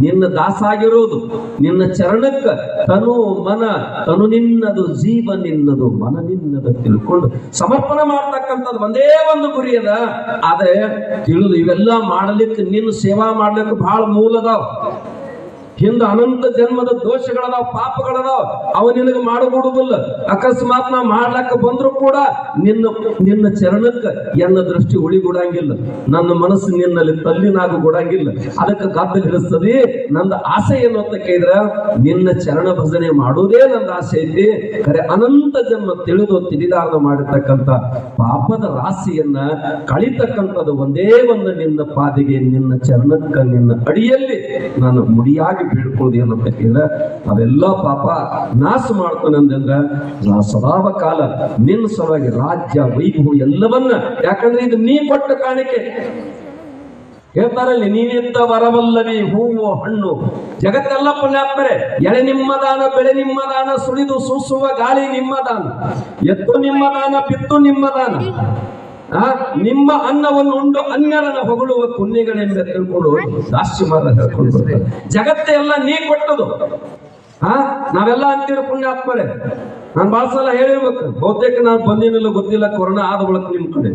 ನಿನ್ನ ದಾಸಾಗಿರೋದು, ನಿನ್ನ ಚರಣಕ್ಕ ತನು ಮನ ತನು ನಿನ್ನದು, ಜೀವ ನಿನ್ನದು, ಮನ ನಿನ್ನದು ತಿಳ್ಕೊಂಡು ಸಮರ್ಪಣೆ ಮಾಡ್ತಕ್ಕಂಥದ್ದು ಒಂದೇ ಒಂದು ಗುರಿ ಅದ. ಆದ್ರೆ ತಿಳಿದು ಇವೆಲ್ಲ ಮಾಡಲಿಕ್ಕೆ ನಿನ್ನ ಸೇವಾ ಮಾಡ್ಲಿಕ್ಕೆ ಬಹಳ ಮೂಲದಾವ್. ಹಿಂದ ಅನಂತ ಜನ್ಮದ ದೋಷಗಳದಾವ, ಪಾಪಗಳದಾವ, ಅವ ನಿನಗೆ ಮಾಡಬಿಡುದಿಲ್ಲ. ಅಕಸ್ಮಾತ್ ನಾ ಮಾಡ್ಲಕ್ಕ ಬಂದ್ರು ಕೂಡ ನಿನ್ನ ಚರಣಕ್ಕ ಎನ್ನ ದೃಷ್ಟಿ ಉಳಿಗೂಡಂಗಿಲ್ಲ, ನನ್ನ ಮನಸ್ಸು ನಿನ್ನಲ್ಲಿ ತಲ್ಲಿನಾಗ ಗುಡಂಗಿಲ್ಲ. ಅದಕ್ಕೆ ಗದ್ದಲ ಹಿಡಿಸ್ತದೆ. ನಂದ ಆಸೆ ಏನು ಅಂತ ಕೇಳಿದ್ರ ನಿನ್ನ ಚರಣ ಭಜನೆ ಮಾಡುವುದೇ ನಂದ ಆಸೆ ಐತಿ. ಖರೆ ಅನಂತ ಜನ್ಮ ತಿಳಿದಾರ್ದ ಮಾಡಿರ್ತಕ್ಕಂಥ ಪಾಪದ ರಾಶಿಯನ್ನ ಕಳಿತಕ್ಕಂಥದ್ದು ಒಂದೇ ಒಂದು ನಿನ್ನ ಪಾದಿಗೆ, ನಿನ್ನ ಚರಣಕ್ಕ, ನಿನ್ನ ಅಡಿಯಲ್ಲಿ ನಾನು ಮುಡಿಯಾಗಿ ಬೀಳ್ಕೊಳ್ಳೋದು ಏನಂತ ಕೇಳಿದ್ರೆ ಅವೆಲ್ಲ ಪಾಪ ನಾಶ ಮಾಡ್ತಾನಂದ್ರೆ ನಾ ಸದಾವ ಕಾಲ ನಿನ್ನ ಸಲುವಾಗಿ ರಾಜ್ಯ ವೈಭವ ಎಲ್ಲವನ್ನ, ಯಾಕಂದ್ರೆ ಇದು ನೀ ಕೊಟ್ಟ ಕಾಣಿಕೆ. ಹೇಳ್ತಾರಲ್ಲಿ ನೀನಿದ್ದ ವರವಲ್ಲವಿ ಹೂವು ಹಣ್ಣು ಜಗತ್ತೆಲ್ಲ ಪುಣ್ಯಾತ್ಮರೆ. ಎಳೆ ನಿಮ್ಮ ದಾನ, ಬೆಳೆ ನಿಮ್ಮ ದಾನ, ಸುಳಿದು ಸೂಸುವ ಗಾಳಿ ನಿಮ್ಮ ದಾನ, ಎತ್ತು ನಿಮ್ಮ ದಾನ, ಬಿತ್ತು ನಿಮ್ಮ ದಾನ, ನಿಮ್ಮ ಅನ್ನವನ್ನು ಉಂಡು ಅನ್ಯರನ್ನ ಹೊಗಳುವ ಪುಣ್ಯಗಳೆಂಬ ತಿಳ್ಕೊಂಡು ದಾಸ್ಯಮಾರ ಹೇಳ್ಕೊಂಡು ಬರ್ತಾರೆ. ಜಗತ್ತೇ ಎಲ್ಲ ನೀ ಕೊಟ್ಟದು. ನಾವೆಲ್ಲ ಅಂತೀರ ಪುಣ್ಯಾತ್ಮರೇ. ನಾನು ಬಹಳ ಸಲ ಹೇಳಿರ್ಬೇಕು, ಬಹುತೇಕ ನಾನು ಬಂದಿನಿಲ್ಲ ಗೊತ್ತಿಲ್ಲ, ಕೊರೋನಾ ಆದ ಬಳಿಕ ನಿಮ್ ಕಡೆ.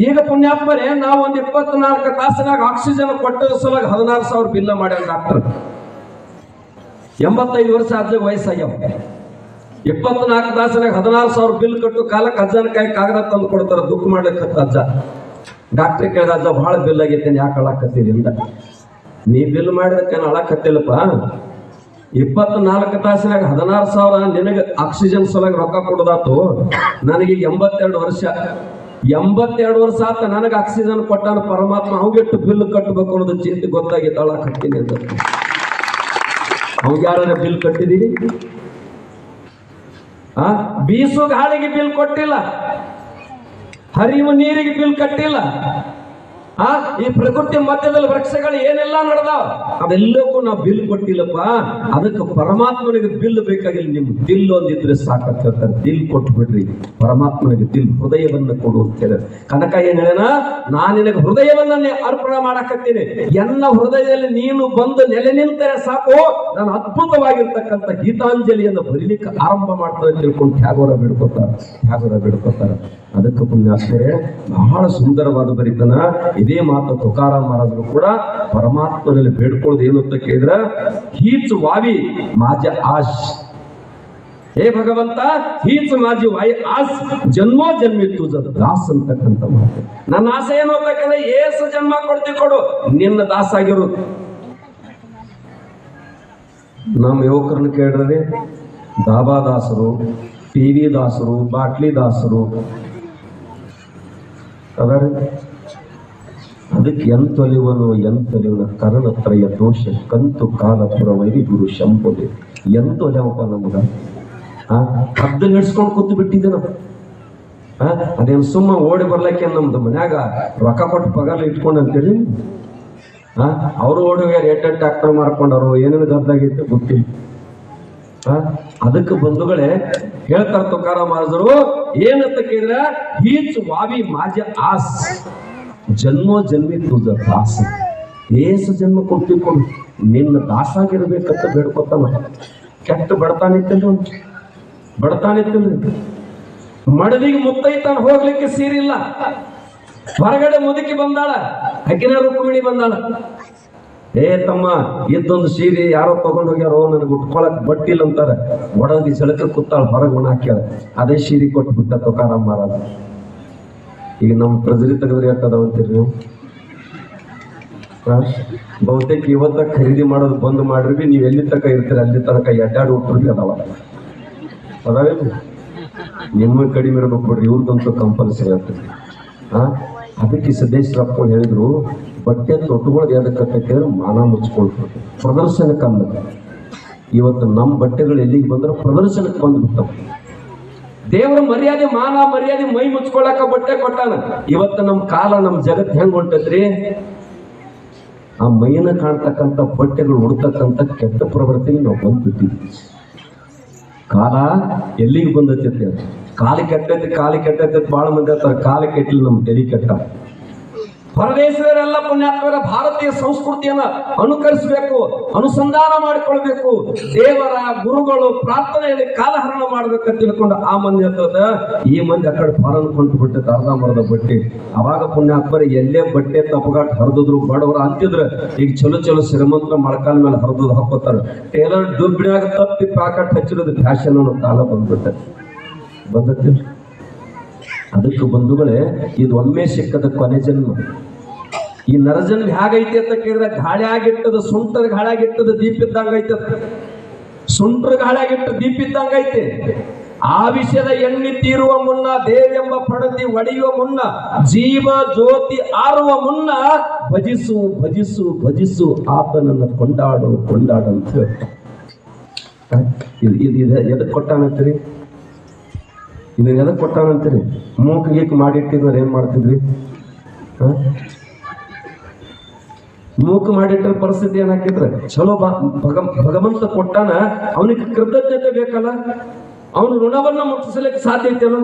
ಈಗ ಪುಣ್ಯಾತ್ಮರೇ ನಾವು ಒಂದು 24 ತಾಸಿನಾಗ ಆಕ್ಸಿಜನ್ ಕೊಟ್ಟದ ಸಲುವಾಗಿ 16,000 ಬಿಲ್ಲ ಮಾಡ್ಯಾರ ಡಾಕ್ಟರ್. 85 ವರ್ಷ ಆದ್ರೂ ವಯಸ್ಸಾಗ್ಯಾವ. 24 ತಾಸಿನಾಗ 16,000 ಬಿಲ್ ಕಟ್ಟು ಕಾಲಕ್ಕೆ ಅಜ್ಜನ ಕೈ ಕಾಗದ ತಂದು ಕೊಡ್ತಾರ, ದುಃಖ ಮಾಡ್ಲಿಕ್ಕೆ ಅಜ್ಜ. ಡಾಕ್ಟ್ರಿಗೆ ಕೇಳಿದ, ಅಜ್ಜ ಬಹಳ ಬಿಲ್ ಆಗೈತೇನೆ, ಯಾಕೆ ಅಳಕತ್ತೀರಿ ಅಂತ. ನೀ ಬಿಲ್ ಮಾಡಿದಕ್ಕೆ ಅಳಕತ್ತಿಲ್ಲಪ್ಪ, 24 ತಾಸಿನಾಗ 16,000 ನಿನಗೆ ಆಕ್ಸಿಜನ್ ಸಲುವಾಗಿ ರೊಕ್ಕ ಕೊಡೋದಾತು. ನನಗೆ 82 ವರ್ಷ 82 ವರ್ಷ ಆತ ನನಗೆ ಆಕ್ಸಿಜನ್ ಕೊಟ್ಟಾನ ಪರಮಾತ್ಮ. ಅವಿಗೆಟ್ಟು ಬಿಲ್ ಕಟ್ಟಬೇಕು ಅನ್ನೋದು ಚಿಂತೆ ಗೊತ್ತಾಗಿತ್ತು, ಅಳಕತ್ತೀನಿ ಅಂತ. ಅವಾಗ ಯಾರ ಬಿಲ್ ಕಟ್ಟಿದೀನಿ? ಬೀಸು ಗಾಳಿಗೆ ಬಿಲ್ ಕೊಟ್ಟಿಲ್ಲ, ಹರಿಯುವ ನೀರಿಗೆ ಬಿಲ್ ಕಟ್ಟಿಲ್ಲ. ಈ ಪ್ರಕೃತಿ ಮಧ್ಯದಲ್ಲಿ ವೃಕ್ಷಗಳು ಏನೆಲ್ಲ ನಡೆದಾವ ಅವೆಲ್ಲಕ್ಕೂ ನಾವು ಬಿಲ್ ಕೊಟ್ಟಿಲ್ಲಪ್ಪ. ಅದಕ್ಕೆ ಪರಮಾತ್ಮನಿಗೆ ಬಿಲ್ ಬೇಕಾಗಿಲ್ಲ, ನಿಮ್ ದಿಲ್ ಒಂದಿದ್ರೆ ಸಾಕಂತ ಹೇಳ್ತಾರೆ. ದಿಲ್ ಕೊಟ್ಟು ಬಿಡ್ರಿ ಪರಮಾತ್ಮನಿಗೆ, ದಿಲ್ ಹೃದಯವನ್ನ ಕೊಡು ಅಂತ ಹೇಳ. ಕನಕ ಏನ್ ಹೇಳನ, ನಾನು ನಿನಗೆ ಹೃದಯವನ್ನ ಅರ್ಪಣೆ ಮಾಡಾಕತ್ತೀನಿ. ಎಲ್ಲ ಹೃದಯದಲ್ಲಿ ನೀನು ಬಂದು ನೆಲೆ ನಿಂತರೆ ಸಾಕು, ನಾನು ಅದ್ಭುತವಾಗಿರ್ತಕ್ಕಂಥ ಗೀತಾಂಜಲಿಯನ್ನು ಬರೀಲಿಕ್ಕೆ ಆರಂಭ ಮಾಡ್ತಾರೆ ತಿಳ್ಕೊಂಡು ತ್ಯಾಗೋರ ಬಿಡ್ಕೋತಾರ. ಅದಕ್ಕೆ ಪುಣ್ಯಾತ್ಮರೇ ಬಹಳ ಸುಂದರವಾದ ಬರೀತನ. ಇದೇ ಮಾತು ತುಕಾರಾಮ್ ಮಹಾರಾಜರು ಕೂಡ ಪರಮಾತ್ಮನಲ್ಲಿ ಬೇಡ್ಕೊಳ್ಳೋದು ಏನು ಅಂತ ಕೇಳಿದ್ರ, ಹೀಚ್ ವಾವಿ ಮಾಜ ಆಶ್, ಹೇ ಭಗವಂತ ಹೀಚ್ ಮಾಜಿ ವಾಯಿ ಆಸ್ ಜನ್ಮೋ ಜನ್ಮಿ ತುಜ ದಾಸ್ ಅಂತಕ್ಕಂಥ ಮಾತು. ನನ್ನ ಆಸೆ ಏನು ಅಂತಕ್ಕಂದ್ರೆ ಏಸು ಜನ್ಮ ಕೊಡ್ತೀವಿ ಕೊಡು, ನಿನ್ನ ದಾಸ ಆಗಿರೋದು. ನಮ್ಮ ಯುವಕರನ್ನ ಕೇಳಿದ್ರೆ ದಾಬಾ ದಾಸರು, ಟಿವಿ ದಾಸರು, ಬಾಟ್ಲಿ ದಾಸರು ಅದಾರೆ. ಅದಕ್ಕೆ ಎಂತೊಲಿವನು ಕರ್ಣತ್ರಯ ದೋಷ ಕಂತು ಕಾಲ ಪುರವೈರಿ ಗುರು ಶಂಪುದೆ. ಎಂತೊಲೆವಪ್ಪ ನಮಗ ಹದ್ದು ಹಿಡ್ಸ್ಕೊಂಡು ಕೂತು ಬಿಟ್ಟಿದ್ದೆ ನಾವು. ಅದೇನು ಸುಮ್ಮ ಓಡಿ ಬರ್ಲಕ್ಕೆ ನಮ್ದು ಮನ್ಯಾಗ ರೊಕ್ಕ ಕೊಟ್ಟು ಪಗಾರ ಇಟ್ಕೊಂಡು ಅಂತೇಳಿ ಅವರು ಓಡಿ ಹೋಗ್ಯಾರ, ಎಟ್ಟೆಟ್ಟು ಟ್ಯಾಕ್ಟರ್ ಮಾರ್ಕೊಂಡವರು, ಏನೇನು ಗದ್ದಾಗೈತೆ ಗೊತ್ತಿಲ್ಲ. ಅದಕ್ಕೆ ಬಂಧುಗಳೇ ಹೇಳ್ತಾರ ತುಕಾರಾಮ್ ಮಹಾರಾಜರು ಏನಂತ ಕೇಳಿದ್ರ, ಹೀಚ್ ವಾವಿ ಮಾಜ ಆಸ್ ಜನ್ಮೋ ಜನ್ಮಿ ತುಜ ದಾಸ. ಏಸು ಜನ್ಮ ಕೊಡ್ತೀವಿ ಕೊಡು, ನಿನ್ನ ದಾಸಾಗಿರ್ಬೇಕಂತ ಬೇಡ್ಕೊತಾನ. ಕೆಟ್ಟ ಬಡತಾನಿತ್ತಲ್ರಿ, ಮಡದಿಗೆ ಮುತ್ತೈತಾನ ಹೋಗ್ಲಿಕ್ಕೆ ಸೀರಿಲ್ಲ, ಹೊರಗಡೆ ಮುದುಕಿ ಬಂದಾಳ, ಅಕ್ಕಿನ ರುಕ್ಮಿಣಿ ಬಂದಾಳ. ತಮ್ಮ ಇದ್ದೊಂದು ಸೀರೆ ಯಾರೋ ತಗೊಂಡ್ ಹೋಗ್ಯಾರೋ, ನನಗೆ ಉಟ್ಕೊಳಕ್ ಬಟ್ಟಿಲ್ಲ ಅಂತಾರೆ. ಒಡಗಿ ಸೆಳಕ ಕೂತಾಳ, ಹೊರಗೆ ಒಣ ಹಾಕ್ಯಾಳ. ಅದೇ ಸೀರೆ ಕೊಟ್ಟು ಬಿಟ್ಟ ತುಕಾರಾಮ್ ಮಹಾರಾಜ. ಈಗ ನಮ್ಮ ಟ್ರೆಜರಿ ತೆಗೆದ್ರೆ ಎಟ್ಟದವಂತೀರಿ ನೀವು? ಬಹುತೇಕ ಇವತ್ತ ಖರೀದಿ ಮಾಡೋದು ಬಂದ್ ಮಾಡ್ರಿ, ನೀವು ಎಲ್ಲಿ ತನಕ ಇರ್ತೀರಿ ಅಲ್ಲಿ ತನಕ ಎಡ್ಡಾಡು ಹುಟ್ಟರು ಅದಾವೆ. ನಿಮ್ಮ ಕಡಿಮೆ ಇರ್ಬೇಕು ಬಿಡ್ರಿ, ಇವ್ರದಂತೂ ಕಂಪಲ್ಸರಿ ಆಗ್ತದೆ. ಅದಕ್ಕೆ ಸಿದ್ದೇಶ್ವರಪ್ಪ ಹೇಳಿದ್ರು, ಬಟ್ಟೆ ತೊಟ್ಟುಗಳು ಎದಕ್ಕೆ ಕೇಳಿದ್ರೆ ಮಾನ ಮುಚ್ಕೊಳ್ತಾರೆ, ಪ್ರದರ್ಶನಕ್ಕಲ್ಲ. ಇವತ್ತು ನಮ್ಮ ಬಟ್ಟೆಗಳು ಎಲ್ಲಿಗೆ ಬಂದ್ರೆ ಪ್ರದರ್ಶನಕ್ಕೆ ಬಂದ್ಬಿಡ್ತಾವ. ದೇವರ ಮರ್ಯಾದೆ ಮಾನ ಮರ್ಯಾದೆ ಮೈ ಮುಚ್ಕೊಳಕ ಬಟ್ಟೆ ಕೊಟ್ಟಾನ. ಇವತ್ತು ನಮ್ಮ ಕಾಲ ನಮ್ಮ ಜಗತ್ ಹೆಂಗ್ ಹೊಂಟತ್ರಿ, ಆ ಮೈನ ಕಾಣ್ತಕ್ಕಂಥ ಬಟ್ಟೆಗಳು ಉಡ್ತಕ್ಕಂಥ ಕೆಟ್ಟ ಪ್ರವೃತ್ತಿಗೆ ನಾವು ಬಂದ್ಬಿಟ್ಟಿವಿ. ಕಾಲ ಎಲ್ಲಿಗೆ ಬಂದೈತಿ? ಕಾಲಿ ಕೆಟ್ಟೈತಿ ಬಹಳ ಮಂದಿ ಹೇಳ್ತಾರೆ, ಕಾಲ ಕೆಟ್ಟಲಿ ನಮ್ಮ ತಲೆ ಕೆಟ್ಟ. ಹೊರದೇಶದವರೆಲ್ಲ ಪುಣ್ಯಾತ್ಮರ ಭಾರತೀಯ ಸಂಸ್ಕೃತಿಯನ್ನ ಅನುಕರಿಸಬೇಕು, ಅನುಸಂಧಾನ ಮಾಡಿಕೊಳ್ಬೇಕು, ದೇವರ ಗುರುಗಳು ಪ್ರಾರ್ಥನೆಯಲ್ಲಿ ಕಾಲಹರಣ ಮಾಡ್ಬೇಕಂತ ತಿಳ್ಕೊಂಡು ಆ ಮಂದಿ ಹೇಳ್ತದ. ಈ ಮಂದಿ ಆ ಕಡೆ ಫಾರನ್ ಕೊಂಟು ಬಿಟ್ಟೈತೆ ಅರ್ಧಂಬರ್ಧ ಬಟ್ಟೆ. ಅವಾಗ ಪುಣ್ಯಾತ್ಮರ ಎಲ್ಲೇ ಬಟ್ಟೆ ತಪ್ಪಗಾಟ್ ಹರಿದ್ರು ಬಡವರು ಅಂತಿದ್ರ. ಈಗ ಚಲೋ ಶ್ರೀಮಂತರ ಮೊಳಕಾಲ ಮೇಲೆ ಹರಿದು ಹಾಕೋತಾರ. ಟೇಲರ್ ದುರ್ಬಿಡಿಯಾಗ ತಪ್ಪಿ ಪ್ಯಾಕೆಟ್ ಹಚ್ಚಿರೋದು ಫ್ಯಾಷನ್ ಅನ್ನೋ ಕಾಲ ಬಂದೈತಿ. ಅದಕ್ಕೆ ಬಂಧುಗಳೇ, ಇದು ಒಮ್ಮೆ ಸಿಕ್ಕದ ಕೊನೆ ಜನ್ಮ. ಈ ನರಜನ್ಮ ಹೇಗೈತಿ ಅಂತ ಕೇಳಿದ್ರೆ, ಗಾಳಿ ಆಗಿಟ್ಟದ ಸುಂಟರ ಗಾಳಿ ಆಗಿಟ್ಟದ ದೀಪ ಇದ್ದಂಗೈತೆ. ಸುಂಟರ ಗಾಳಿ ಆಗಿಟ್ಟ ದೀಪ ಇದ್ದಂಗೈತೆ. ಆ ವಿಷಯದ ಎಣ್ಣೆ ತೀರುವ ಮುನ್ನ, ದೇವೆಂಬ ಪಡತಿ ಒಡೆಯುವ ಮುನ್ನ, ಜೀವ ಜ್ಯೋತಿ ಆರುವ ಮುನ್ನ ಭಜಿಸು ಭಜಿಸು ಭಜಿಸು ಆತನನ್ನು ಕೊಂಡಾಡು ಅಂತ ಎದಕ್ ಕೊಟ್ಟಾನಂತೀರಿ? ಇದನ್ನ ಎದಕ್ ಕೊಟ್ಟಾನಂತೀರಿ? ಮೂಕ ಗೀಕ್ ಮಾಡಿಟ್ಟಿದ್ರೆ ಏನ್ ಮಾಡ್ತಿದ್ರಿ? ಮೂಕ ಮಾಡಿಟ್ರ ಪರಿಸ್ಥಿತಿ ಏನಾಕಿದ್ರೆ ಚಲೋ ಭಗವಂತ ಕೊಟ್ಟಾನ, ಅವನಿಗೆ ಕೃತಜ್ಞತೆ ಬೇಕಲ್ಲ, ಅವನು ಋಣವನ್ನ ಮುಟ್ಟಿಸಲಿಕ್ಕೆ ಸಾಧ್ಯ ಐತಲ್ಲ.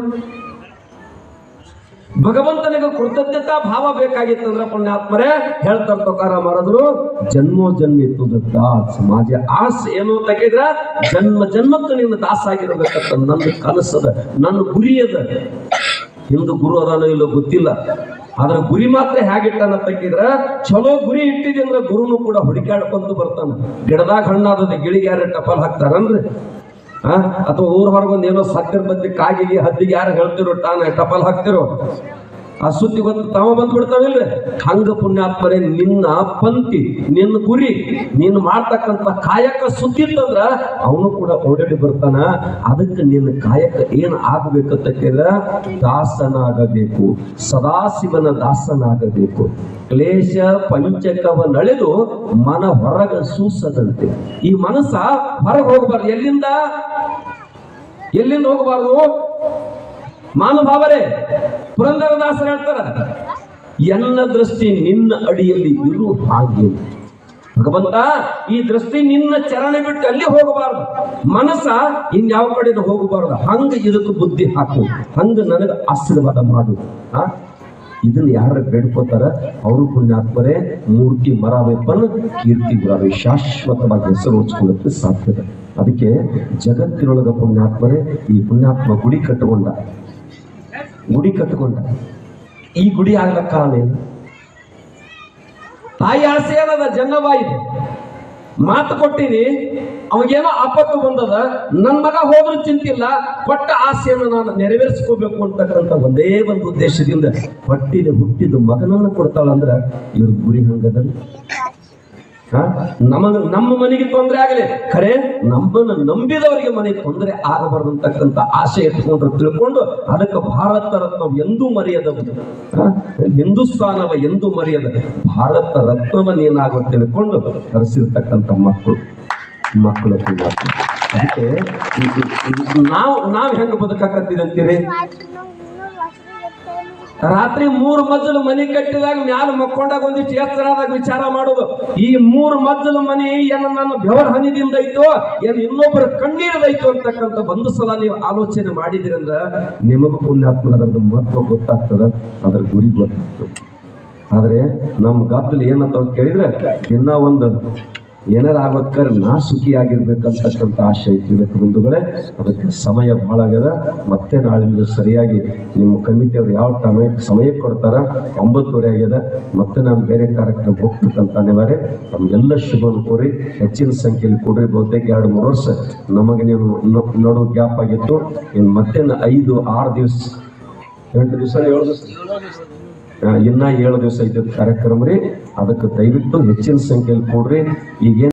ಭಗವಂತನಿಗೆ ಕೃತಜ್ಞತಾ ಭಾವ ಬೇಕಾಗಿತ್ತಂದ್ರ ಪುಣ್ಯಾತ್ಮರೇ ಹೇಳ್ತಾರ ತುಕಾರಾಮ್ ಮಹಾರಾಜರು, ಜನ್ಮೋ ಜನ್ಮಿತ್ತು ದಾಸ್ ಸಮಾಜ ಆಸ್ ಏನು ತೆಗೆದ್ರ ಜನ್ಮಕ್ಕೆ ನಿನ್ನ ದಾಸ ಆಗಿರ್ಬೇಕಂತ ನನ್ನ ಕನಸದ, ನನ್ನ ಗುರಿ ಅದ. ಹಿಂದೂ ಗುರು ಅದಾನೋ ಇಲ್ಲೋ ಗೊತ್ತಿಲ್ಲ, ಆದ್ರೆ ಗುರಿ ಮಾತ್ರ ಹೇಗಿಟ್ಟಾನ ತೆಗಿದ್ರ, ಚಲೋ ಗುರಿ ಇಟ್ಟಿದೆ ಅಂದ್ರೆ ಗುರುನು ಕೂಡ ಹುಡುಕಾಡ್ಕೊಂತ ಬರ್ತಾನ. ಗಿಡದಾಗ ಹಣ್ಣಾದದ ಗಿಳಿಗೆ ಯಾರು ಟಪಾಲ್ ಹಾಕ್ತಾರನ್ರಿ? ಅಥವಾ ಊರ್ ಹೊರಗೊಂದು ಏನೋ ಸತ್ತಿರ್ತೈತಿ, ಕಾಗಿಗೆ ಹದ್ದಿಗೆ ಯಾರು ಹೇಳ್ತಿರೋ ಟಪಾಲ್ ಹಾಕ್ತಿರೋ, ಆ ಸುದ್ದಿ ಬಂದು ತಾವ ಬಂದ್ಬಿಡ್ತಾವಿಲ್ಲ. ಹಂಗ ಪುಣ್ಯಾತ್ಮರೇ ನಿನ್ನ ಪಂಕ್ತಿ, ನಿನ್ನ ಗುರಿ, ನೀನು ಮಾಡ್ತಕ್ಕಂಥ ಕಾಯಕ ಸುದ್ದಿತ್ತಂದ್ರ ಅವನು ಕೂಡ ಓಡಾಡಿ ಬರ್ತಾನ. ಅದಕ್ಕೆ ನಿನ್ನ ಕಾಯಕ ಏನ್ ಆಗ್ಬೇಕಂತ ಕೇಳಿದ್ರ, ದಾಸನಾಗಬೇಕು, ಸದಾಶಿವನ ದಾಸನಾಗಬೇಕು. ಕ್ಲೇಶ ಪಂಚಕವ ನಳೆದು ಮನ ಹೊರಗ ಸೂಸದಂತೆ. ಈ ಮನಸ್ಸ ಹೊರಗೆ ಹೋಗಬಾರ್ದು. ಎಲ್ಲಿಂದ ಹೋಗಬಾರ್ದು? ಮಾನಭಾವರೇ ಪುರಂದರದಾಸರು ಹೇಳ್ತಾರ, ಎನ್ನ ದೃಷ್ಟಿ ನಿನ್ನ ಅಡಿಯಲ್ಲಿ ಇರು ಹಾಗೆ. ಭಗವಂತ, ಈ ದೃಷ್ಟಿ ನಿನ್ನ ಚರಣ ಬಿಟ್ಟು ಅಲ್ಲಿ ಹೋಗಬಾರ್ದು, ಮನಸ್ಸ ಇನ್ಯಾವ ಕಡೆ ಹೋಗಬಾರ್ದು. ಹಂಗ ಇದಕ್ಕೆ ಬುದ್ಧಿ ಹಾಕು, ಹಂಗ ನನಗೆ ಆಶೀರ್ವಾದ ಮಾಡು. ಇದನ್ನ ಯಾರ ಬೇಡ್ಕೋತಾರ ಅವರು ಪುಣ್ಯಾತ್ಮರೇ ಮೂರ್ತಿ ಮರಾವೆಪ್ಪನ್ನು ಕೀರ್ತಿ ಗುರಾವೆ ಶಾಶ್ವತವಾಗಿ ಹೆಸರು ಹೊಚ್ಕೊಳ್ಳಕ್ಕೆ ಸಾಧ್ಯತೆ. ಅದಕ್ಕೆ ಜಗತ್ತಿನೊಳಗ ಪುಣ್ಯಾತ್ಮರೇ ಈ ಪುಣ್ಯಾತ್ಮ ಗುಡಿ ಕಟ್ಟಿಕೊಂಡ. ಈ ಗುಡಿ ಆಗ್ಲ ಕಾಲ ಏನು? ತಾಯಿ ಆಸೆ ಏನದ ಜನ್ನವಾಯಿ ಮಾತು ಕೊಟ್ಟಿನಿ, ಅವಾಗೇನೋ ಆಪತ್ತು ಬಂದದ, ನನ್ ಮಗ ಹೋದ್ರೂ ಚಿಂತಿಲ್ಲ, ಕೊಟ್ಟ ಆಸೆಯನ್ನು ನಾನು ನೆರವೇರಿಸ್ಕೋಬೇಕು ಅಂತಕ್ಕಂಥ ಒಂದೇ ಒಂದು ಉದ್ದೇಶದಿಂದ ಹೊಟ್ಟಿಲೆ ಹುಟ್ಟಿದ ಮಗನನ್ನು ಕೊಡ್ತಾಳಂದ್ರ ಇವ್ರ ಗುರಿ ಹಂಗದ. ನಮ್ಮ ಮನೆಗೆ ತೊಂದರೆ ಆಗಲಿ, ಖರೆ ನಮ್ಮನ್ನು ನಂಬಿದವರಿಗೆ ಮನೆಗೆ ತೊಂದರೆ ಆಗಬಾರ್ದು ಅಂತಕ್ಕಂಥ ಆಸೆ ಇಟ್ಕೊಂಡ್ರೆ ತಿಳ್ಕೊಂಡು, ಅದಕ್ಕೆ ಭಾರತ ರತ್ನ ಎಂದೂ ಮರೆಯದ, ಹಿಂದೂಸ್ತಾನವ ಎಂದೂ ಮರೆಯದ ಭಾರತ ರತ್ನವ ನೀನಾಗ ತಿಳ್ಕೊಂಡು ಕರೆಸಿರ್ತಕ್ಕಂಥ ಮಕ್ಕಳು. ಅದಕ್ಕೆ ನಾವು ಹೆಂಗ ಬದುಕಾಕತ್ತಿದಂತೀರಿ? ರಾತ್ರಿ 3 ಮಜ್ಜಲು ಮನೆ ಕಟ್ಟಿದಾಗ ಮ್ಯಾಲ ಮಕ್ಕೊಂಡಾಗ ಒಂದಿಷ್ಟು ಎತ್ತರದಾಗ ವಿಚಾರ ಮಾಡೋದು, ಈ 3 ಮಜ್ಜಲು ಮನೆ ಏನು ನನ್ನ ಬೆವರ ಹನಿದಿಂದ ಐತೋ, ಏನು ಇನ್ನೊಬ್ಬರ ಕಣ್ಣೀರದೈತೋ ಅಂತಕ್ಕಂಥ ಒಂದು ಸಲ ನೀವು ಆಲೋಚನೆ ಮಾಡಿದಿರಿ ಅಂದ್ರ ನಿಮಗೂ ಪುಣ್ಯಾತ್ಮ ಅದರ ಮಹತ್ವ ಗೊತ್ತಾಗ್ತದ, ಅದ್ರ ಗುರಿ ಗೊತ್ತಾಗ್ತದೆ. ಆದ್ರೆ ನಮ್ಮ ಗದ್ದಲು ಏನಂತ ಕೇಳಿದ್ರೆ, ದಿನ ಒಂದು ಏನಾರ ಆಗೋದ್ಕರ ನಾ ಸುಖಿಯಾಗಿರ್ಬೇಕಂತಕ್ಕಂಥ ಆಶೆ ಐತಿಬೇಕು ಬಂಧುಗಳೇ. ಅದಕ್ಕೆ ಸಮಯ ಬಹಳ ಆಗ್ಯದ. ಮತ್ತೆ ನಾಳಿಂದ ಸರಿಯಾಗಿ ನಿಮ್ಮ ಕಮಿಟಿಯವ್ರು ಯಾವ ಸಮಯಕ್ಕೆ ಕೊಡ್ತಾರ, 9:30 ಆಗ್ಯದ. ಮತ್ತೆ ನಾನು ಬೇರೆ ಕಾರ್ಯಕ್ರಮ ಹೋಗ್ಬೇಕಂತ ಅನಿವಾರ್ಯ. ನಮ್ಗೆಲ್ಲ ಶುಭ ಕೋರಿ ಹೆಚ್ಚಿನ ಸಂಖ್ಯೆಯಲ್ಲಿ ಕೊಡ್ರಿ. ಬಹುತೇಕ 2-3 ವರ್ಷ ನಮಗೆ ನೀವು ನೋಡೋ ಗ್ಯಾಪ್ ಆಗಿತ್ತು. ಇನ್ನು ಮತ್ತೆ 5-6 ದಿವಸ 8 ದಿವಸ 7 ದಿವಸ ಇನ್ನ 7 ದಿವಸ ಐತೆ ಕಾರ್ಯಕ್ರಮ ರೀ. ಅದಕ್ಕೆ ದಯವಿಟ್ಟು ಹೆಚ್ಚಿನ ಸಂಖ್ಯೆಯಲ್ಲಿ ಕೊಡ್ರಿ. ಈಗೇನು